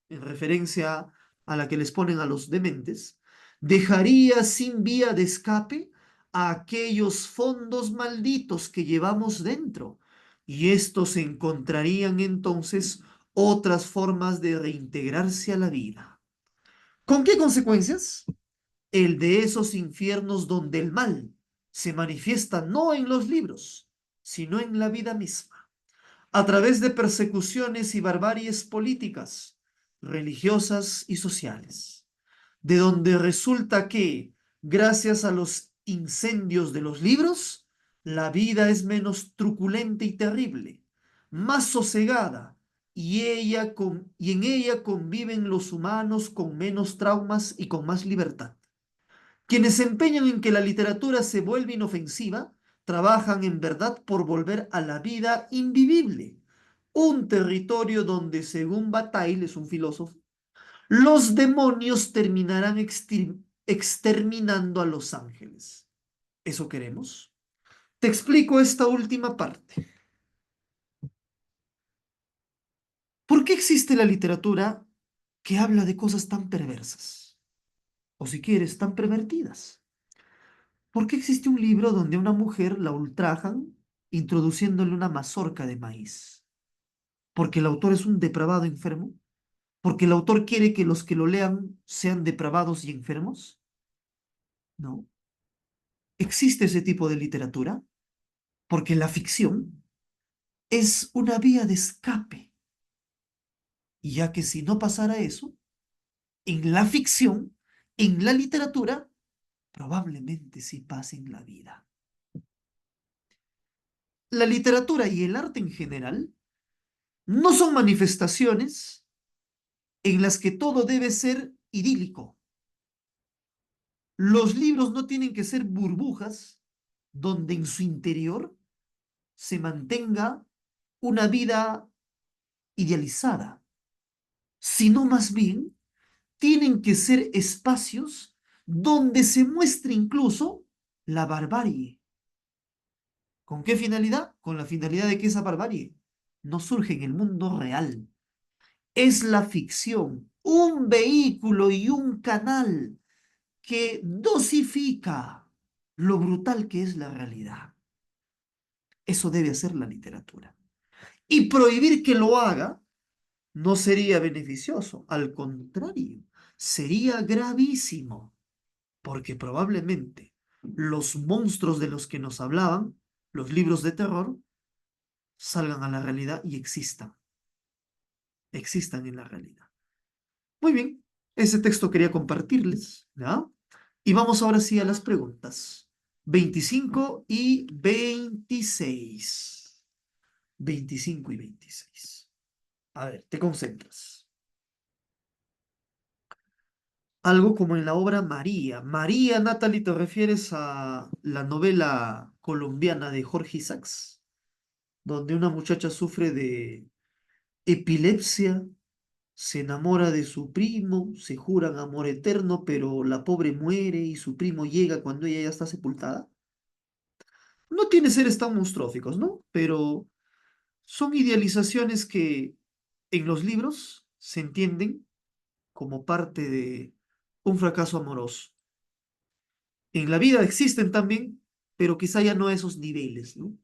en referencia a la que les ponen a los dementes, dejaría sin vía de escape a aquellos fondos malditos que llevamos dentro, y estos encontrarían entonces otras formas de reintegrarse a la vida. ¿Con qué consecuencias? El de esos infiernos donde el mal se manifiesta no en los libros, sino en la vida misma, a través de persecuciones y barbaries políticas, religiosas y sociales, de donde resulta que, gracias a los incendios de los libros, la vida es menos truculenta y terrible, más sosegada, y en ella conviven los humanos con menos traumas y con más libertad. Quienes se empeñan en que la literatura se vuelva inofensiva, trabajan en verdad por volver a la vida invivible, un territorio donde, según Bataille, es un filósofo, los demonios terminarán exterminando a los ángeles. ¿Eso queremos? Te explico esta última parte. ¿Por qué existe la literatura que habla de cosas tan perversas? O si quieres, tan pervertidas. ¿Por qué existe un libro donde a una mujer la ultrajan introduciéndole una mazorca de maíz? ¿Porque el autor es un depravado enfermo? ¿Porque el autor quiere que los que lo lean sean depravados y enfermos? No. ¿Existe ese tipo de literatura? Porque la ficción es una vía de escape. Y ya que si no pasara eso, en la ficción, en la literatura, probablemente sí pase en la vida. La literatura y el arte en general no son manifestaciones en las que todo debe ser idílico. Los libros no tienen que ser burbujas donde en su interior se mantenga una vida idealizada, sino más bien tienen que ser espacios donde se muestre incluso la barbarie. ¿Con qué finalidad? Con la finalidad de que esa barbarie no surge en el mundo real. Es la ficción, un vehículo y un canal que dosifica lo brutal que es la realidad. Eso debe hacer la literatura. Y prohibir que lo haga no sería beneficioso, al contrario, sería gravísimo, porque probablemente los monstruos de los que nos hablaban, los libros de terror, salgan a la realidad y existan en la realidad. Muy bien, ese texto quería compartirles, ¿ya? Y vamos ahora sí a las preguntas. 25 y 26. 25 y 26. A ver, te concentras. Algo como en la obra María. María, Natalie, ¿te refieres a la novela colombiana de Jorge Isaacs? donde una muchacha sufre de epilepsia, se enamora de su primo, se juran amor eterno, pero la pobre muere y su primo llega cuando ella ya está sepultada. No tiene seres tan monstruóficos, ¿no? Pero son idealizaciones que en los libros se entienden como parte de un fracaso amoroso. En la vida existen también, pero quizá ya no a esos niveles, ¿no?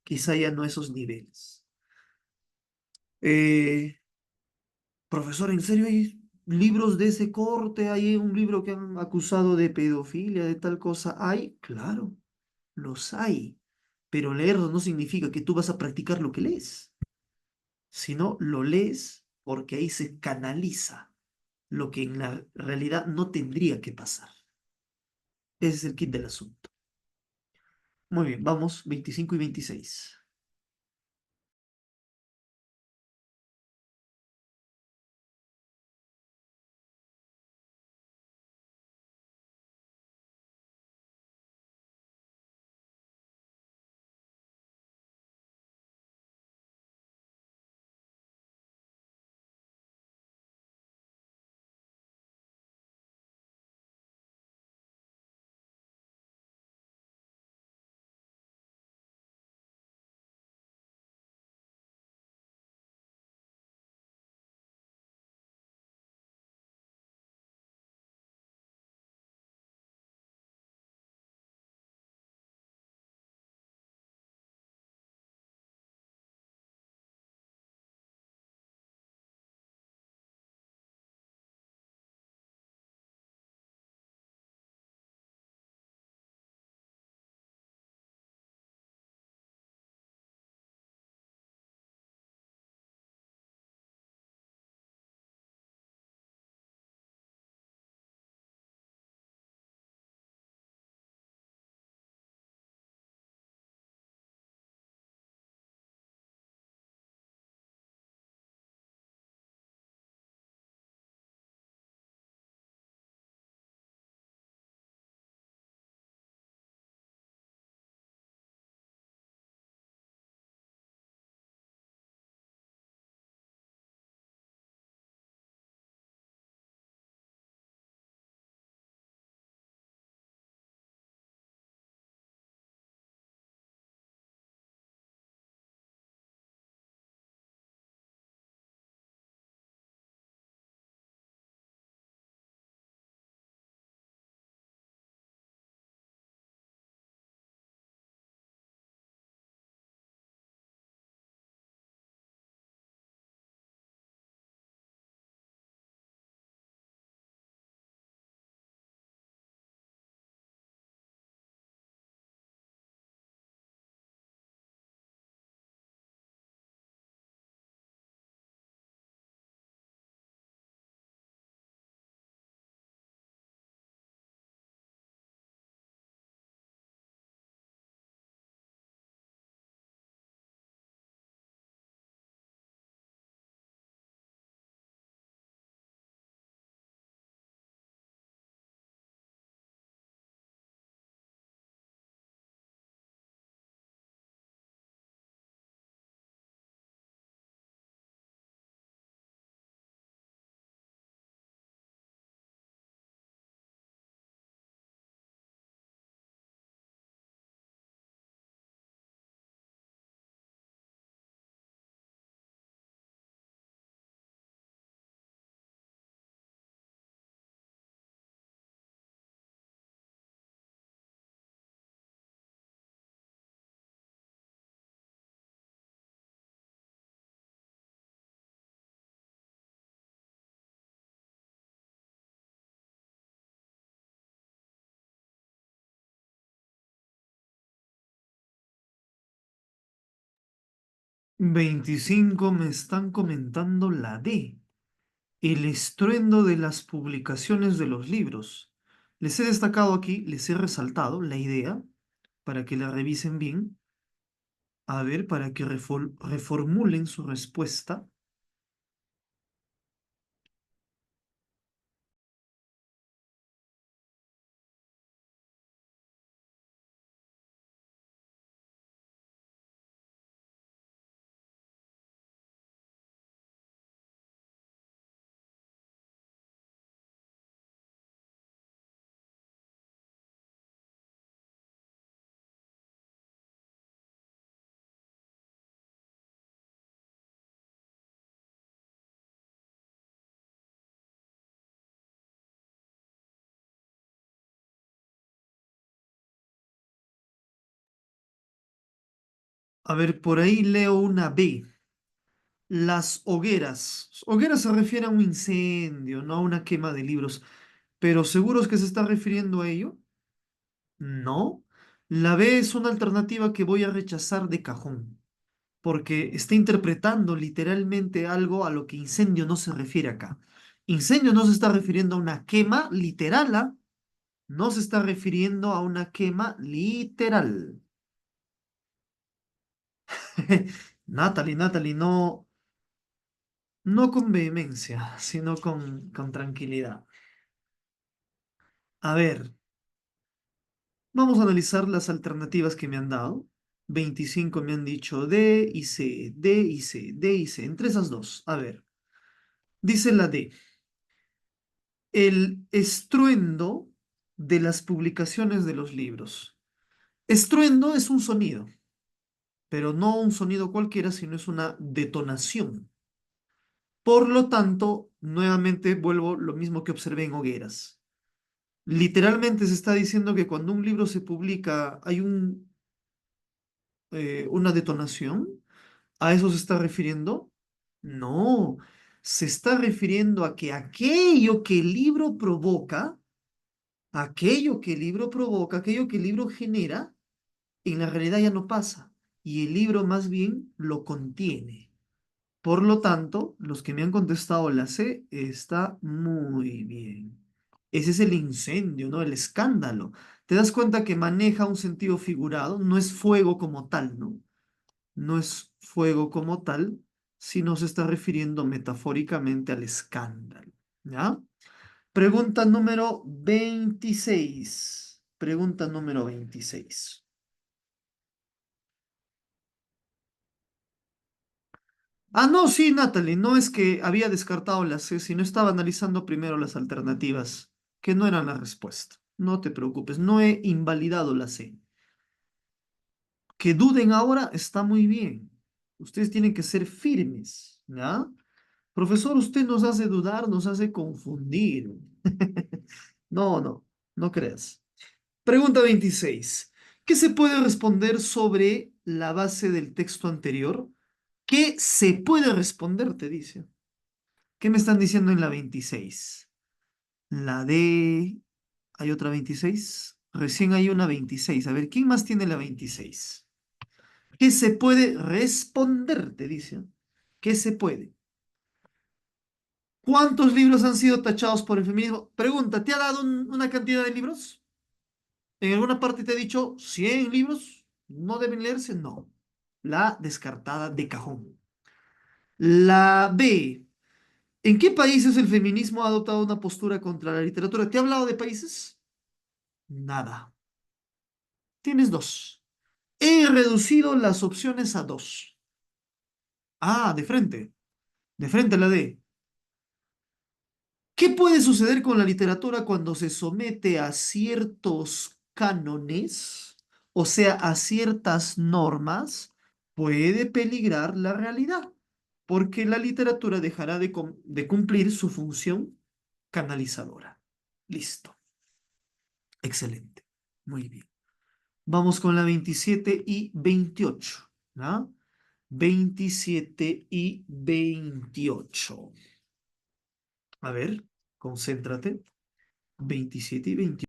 Quizá ya no a esos niveles. Eh, Profesor, ¿en serio hay libros de ese corte? ¿Hay un libro que han acusado de pedofilia, de tal cosa? ¿Hay? Claro, los hay. Pero leerlos no significa que tú vas a practicar lo que lees, sino lo lees porque ahí se canaliza lo que en la realidad no tendría que pasar. Ese es el kit del asunto. Muy bien, vamos, 25 y 26. 25 me están comentando la D, el estruendo de las publicaciones de los libros. Les he destacado aquí, les he resaltado la idea para que la revisen bien, a ver, para que reformulen su respuesta. A ver, por ahí leo una B. Las hogueras. Hogueras se refiere a un incendio, no a una quema de libros. Pero ¿seguros que se está refiriendo a ello? No. La B es una alternativa que voy a rechazar de cajón, porque está interpretando literalmente algo a lo que incendio no se refiere acá. Incendio no se está refiriendo a una quema literal, ¿ah? No se está refiriendo a una quema literal. Natalie, Natalie, no, no con vehemencia, sino con tranquilidad. A ver, vamos a analizar las alternativas que me han dado. 25 me han dicho D y C, D y C, D y C, entre esas dos. A ver, dice la D. El estruendo de las publicaciones de los libros. Estruendo es un sonido, pero no un sonido cualquiera, sino es una detonación. Por lo tanto, nuevamente vuelvo lo mismo que observé en hogueras. Literalmente se está diciendo que cuando un libro se publica hay una detonación. ¿A eso se está refiriendo? No, se está refiriendo a que aquello que el libro provoca, aquello que el libro genera, en la realidad ya no pasa. Y el libro más bien lo contiene. Por lo tanto, los que me han contestado la C está muy bien. Ese es el incendio, ¿no? El escándalo. ¿Te das cuenta que maneja un sentido figurado? No es fuego como tal, ¿no? No es fuego como tal, sino se está refiriendo metafóricamente al escándalo. ¿Ya? Pregunta número 26. Pregunta número 26. Ah, no, sí, Natalie, no es que había descartado la C, sino estaba analizando primero las alternativas, que no eran la respuesta. No te preocupes, no he invalidado la C. Que duden ahora está muy bien. Ustedes tienen que ser firmes, ¿ya? Profesor, usted nos hace dudar, nos hace confundir. No, no, no creas. Pregunta 26. ¿Qué se puede responder sobre la base del texto anterior? ¿Qué se puede responder? Te dice. ¿Qué me están diciendo en la 26? La D. ¿Hay otra 26? Recién hay una 26. A ver, ¿quién más tiene la 26? ¿Qué se puede responder? Te dice. ¿Qué se puede? ¿Cuántos libros han sido tachados por el feminismo? Pregunta, ¿te ha dado una cantidad de libros? ¿En alguna parte te ha dicho 100 libros? ¿No deben leerse? No. La descartada de cajón. La B. ¿En qué países el feminismo ha adoptado una postura contra la literatura? ¿Te ha hablado de países? Nada. Tienes dos. He reducido las opciones a dos. Ah, de frente. De frente la D. ¿Qué puede suceder con la literatura cuando se somete a ciertos cánones, o sea, a ciertas normas? Puede peligrar la realidad, porque la literatura dejará de cumplir su función canalizadora. Listo. Excelente. Muy bien. Vamos con la 27 y 28. ¿Ah? 27 y 28. A ver, concéntrate. 27 y 28.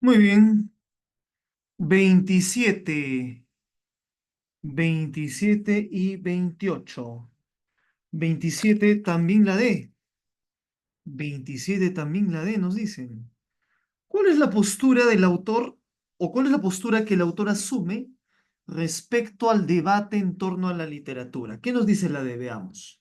Muy bien. 27, 27 y 28. 27 también la D. 27 también la D, nos dicen. ¿Cuál es la postura del autor o cuál es la postura que el autor asume respecto al debate en torno a la literatura? ¿Qué nos dice la D? Veamos.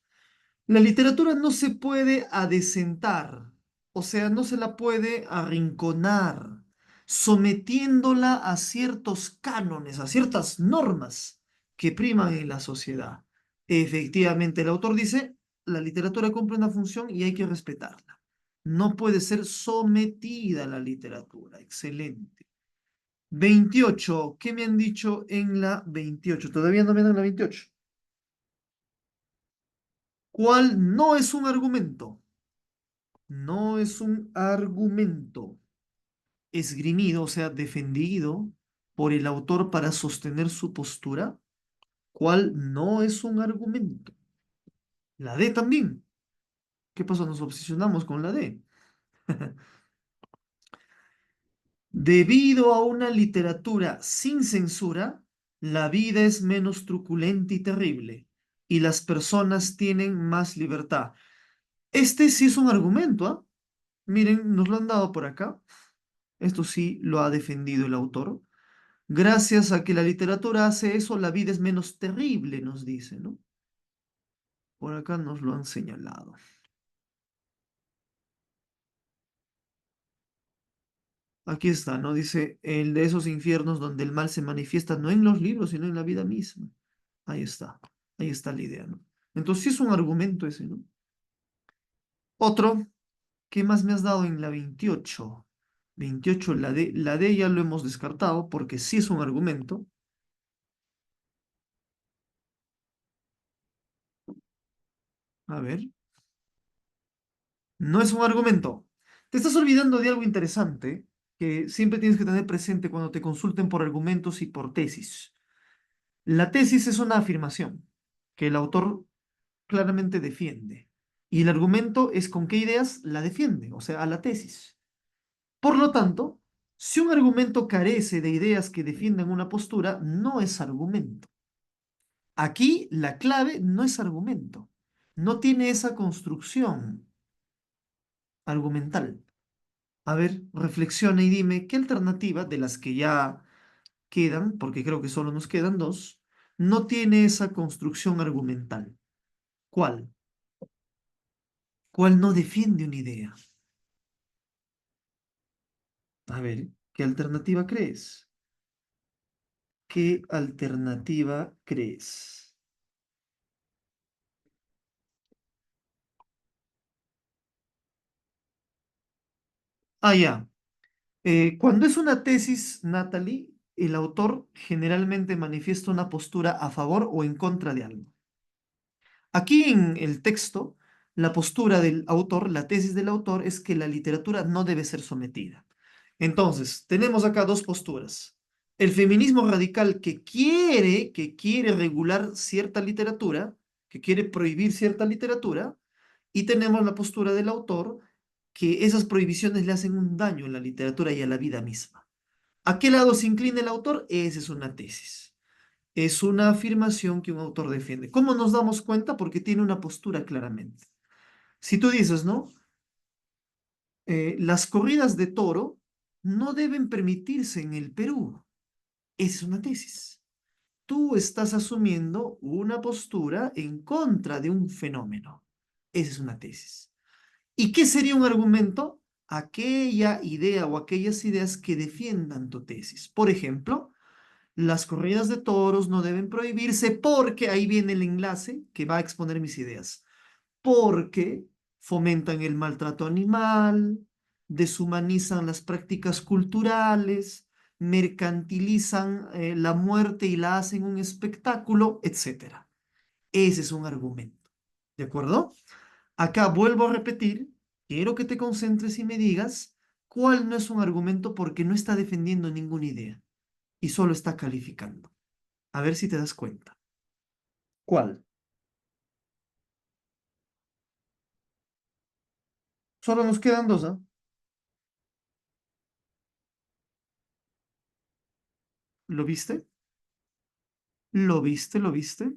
La literatura no se puede adecentar, o sea, no se la puede arrinconar, sometiéndola a ciertos cánones, a ciertas normas que priman en la sociedad. Efectivamente, el autor dice, la literatura cumple una función y hay que respetarla. No puede ser sometida a la literatura. Excelente. 28. ¿Qué me han dicho en la 28? Todavía no me dan la 28. ¿Cuál no es un argumento? No es un argumento esgrimido, o sea, defendido por el autor para sostener su postura, ¿cuál no es un argumento? La D también. ¿Qué pasó? Nos obsesionamos con la D. Debido a una literatura sin censura, la vida es menos truculenta y terrible, y las personas tienen más libertad. Este sí es un argumento, ¿ah? Miren, nos lo han dado por acá. Esto sí lo ha defendido el autor. Gracias a que la literatura hace eso, la vida es menos terrible, nos dice, ¿no? Por acá nos lo han señalado. Aquí está, ¿no? Dice, el de esos infiernos donde el mal se manifiesta no en los libros, sino en la vida misma. Ahí está la idea, ¿no? Entonces sí es un argumento ese, ¿no? Otro, ¿qué más me has dado en la 28? 28, la D ya lo hemos descartado porque sí es un argumento. A ver. No es un argumento. Te estás olvidando de algo interesante que siempre tienes que tener presente cuando te consulten por argumentos y por tesis. La tesis es una afirmación que el autor claramente defiende. Y el argumento es con qué ideas la defiende, o sea, a la tesis. Por lo tanto, si un argumento carece de ideas que defiendan una postura, no es argumento. Aquí la clave no es argumento. No tiene esa construcción argumental. A ver, reflexiona y dime qué alternativa de las que ya quedan, porque creo que solo nos quedan dos, no tiene esa construcción argumental. ¿Cuál? ¿Cuál no defiende una idea? A ver, ¿qué alternativa crees? ¿Qué alternativa crees? Ah, ya. Cuando es una tesis, Natalie, el autor generalmente manifiesta una postura a favor o en contra de algo. Aquí en el texto, la postura del autor, la tesis del autor es que la literatura no debe ser sometida. Entonces, tenemos acá dos posturas. El feminismo radical que quiere regular cierta literatura, que quiere prohibir cierta literatura, y tenemos la postura del autor que esas prohibiciones le hacen un daño a la literatura y a la vida misma. ¿A qué lado se inclina el autor? Esa es una tesis. Es una afirmación que un autor defiende. ¿Cómo nos damos cuenta? Porque tiene una postura claramente. Si tú dices, ¿no? Las corridas de toro no deben permitirse en el Perú. Es una tesis. Tú estás asumiendo una postura en contra de un fenómeno. Esa es una tesis. ¿Y qué sería un argumento? Aquella idea o aquellas ideas que defiendan tu tesis. Por ejemplo, las corridas de toros no deben prohibirse porque ahí viene el enlace que va a exponer mis ideas. Porque fomentan el maltrato animal, deshumanizan las prácticas culturales, mercantilizan la muerte y la hacen un espectáculo, etcétera. Ese es un argumento. ¿De acuerdo? Acá vuelvo a repetir, quiero que te concentres y me digas cuál no es un argumento porque no está defendiendo ninguna idea y solo está calificando. A ver si te das cuenta. ¿Cuál? Solo nos quedan dos, ¿ah? ¿Lo viste? ¿Lo viste? ¿Lo viste?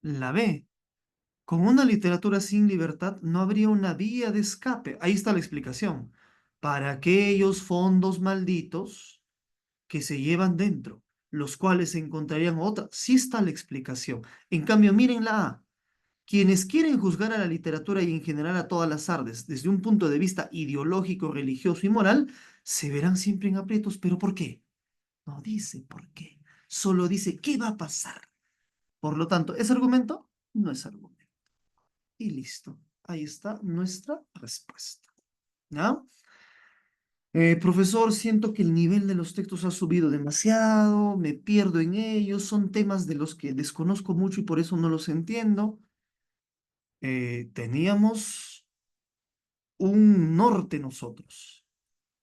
La B. Con una literatura sin libertad no habría una vía de escape. Ahí está la explicación. Para aquellos fondos malditos que se llevan dentro, los cuales encontrarían otra. Sí está la explicación. En cambio, miren la A. Quienes quieren juzgar a la literatura y en general a todas las artes desde un punto de vista ideológico, religioso y moral, se verán siempre en aprietos. ¿Pero por qué? No dice por qué. Solo dice qué va a pasar. Por lo tanto, ¿es argumento? No es argumento. Y listo. Ahí está nuestra respuesta. ¿Ya? Profesor, siento que el nivel de los textos ha subido demasiado, me pierdo en ellos, son temas de los que desconozco mucho y por eso no los entiendo. Teníamos un norte nosotros,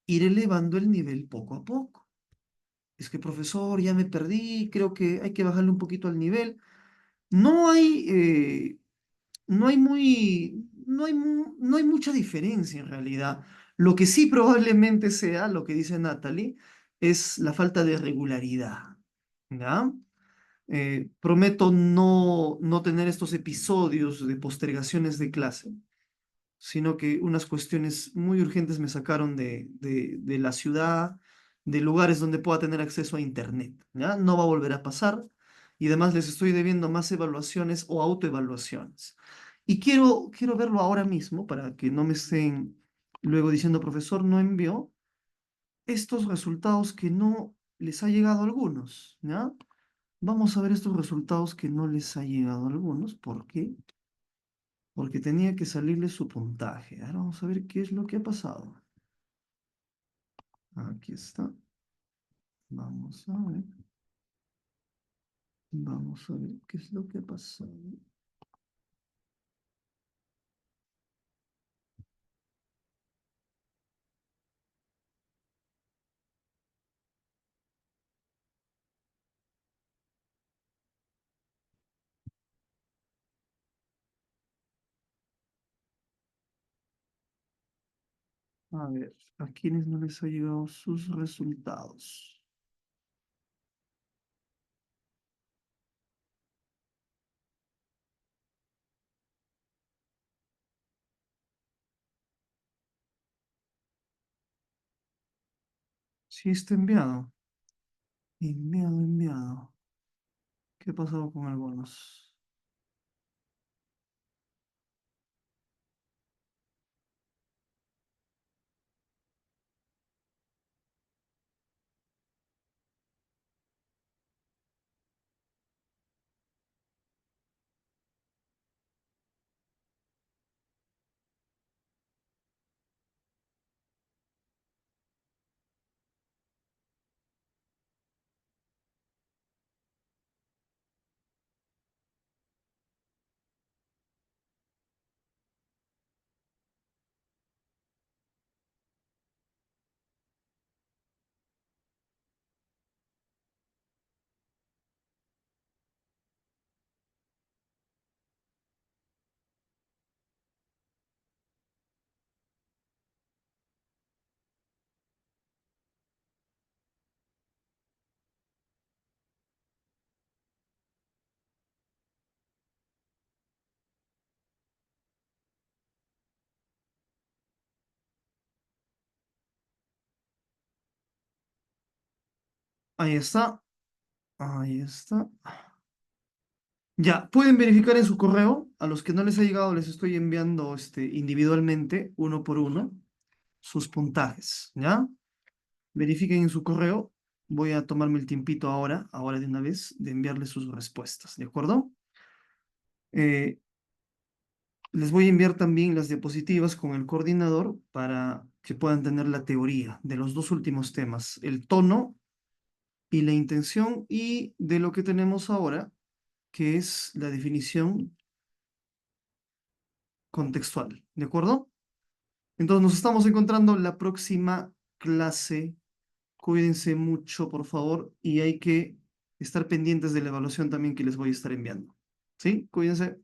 ir elevando el nivel poco a poco. Es que, profesor, ya me perdí, creo que hay que bajarle un poquito al nivel. No hay, no hay mucha diferencia en realidad. Lo que sí probablemente sea, lo que dice Natalie, es la falta de regularidad. ¿Ya? Prometo no tener estos episodios de postergaciones de clase, sino que unas cuestiones muy urgentes me sacaron de la ciudad, de lugares donde pueda tener acceso a Internet. ¿Ya? No va a volver a pasar y además les estoy debiendo más evaluaciones o autoevaluaciones. Y quiero verlo ahora mismo para que no me estén luego diciendo, profesor, no envió estos resultados que no les ha llegado a algunos. ¿Ya? Vamos a ver estos resultados que no les ha llegado a algunos. ¿Por qué? Porque tenía que salirle su puntaje. Ahora vamos a ver qué es lo que ha pasado. Aquí está. Vamos a ver. Vamos a ver qué es lo que ha pasado. A ver, ¿a quiénes no les ha llegado sus resultados? Sí, está enviado. Enviado, enviado. ¿Qué ha pasado con algunos? Ahí está. Ahí está. Ya, pueden verificar en su correo. A los que no les ha llegado, les estoy enviando individualmente, uno por uno, sus puntajes. ¿Ya? Verifiquen en su correo. Voy a tomarme el tiempito ahora de una vez, de enviarles sus respuestas, ¿de acuerdo? Eh, Les voy a enviar también las diapositivas con el coordinador para que puedan tener la teoría de los dos últimos temas, el tono y la intención, y de lo que tenemos ahora, que es la definición contextual, ¿de acuerdo? Entonces nos estamos encontrando la próxima clase. Cuídense mucho, por favor, y hay que estar pendientes de la evaluación también que les voy a estar enviando. ¿Sí? Cuídense.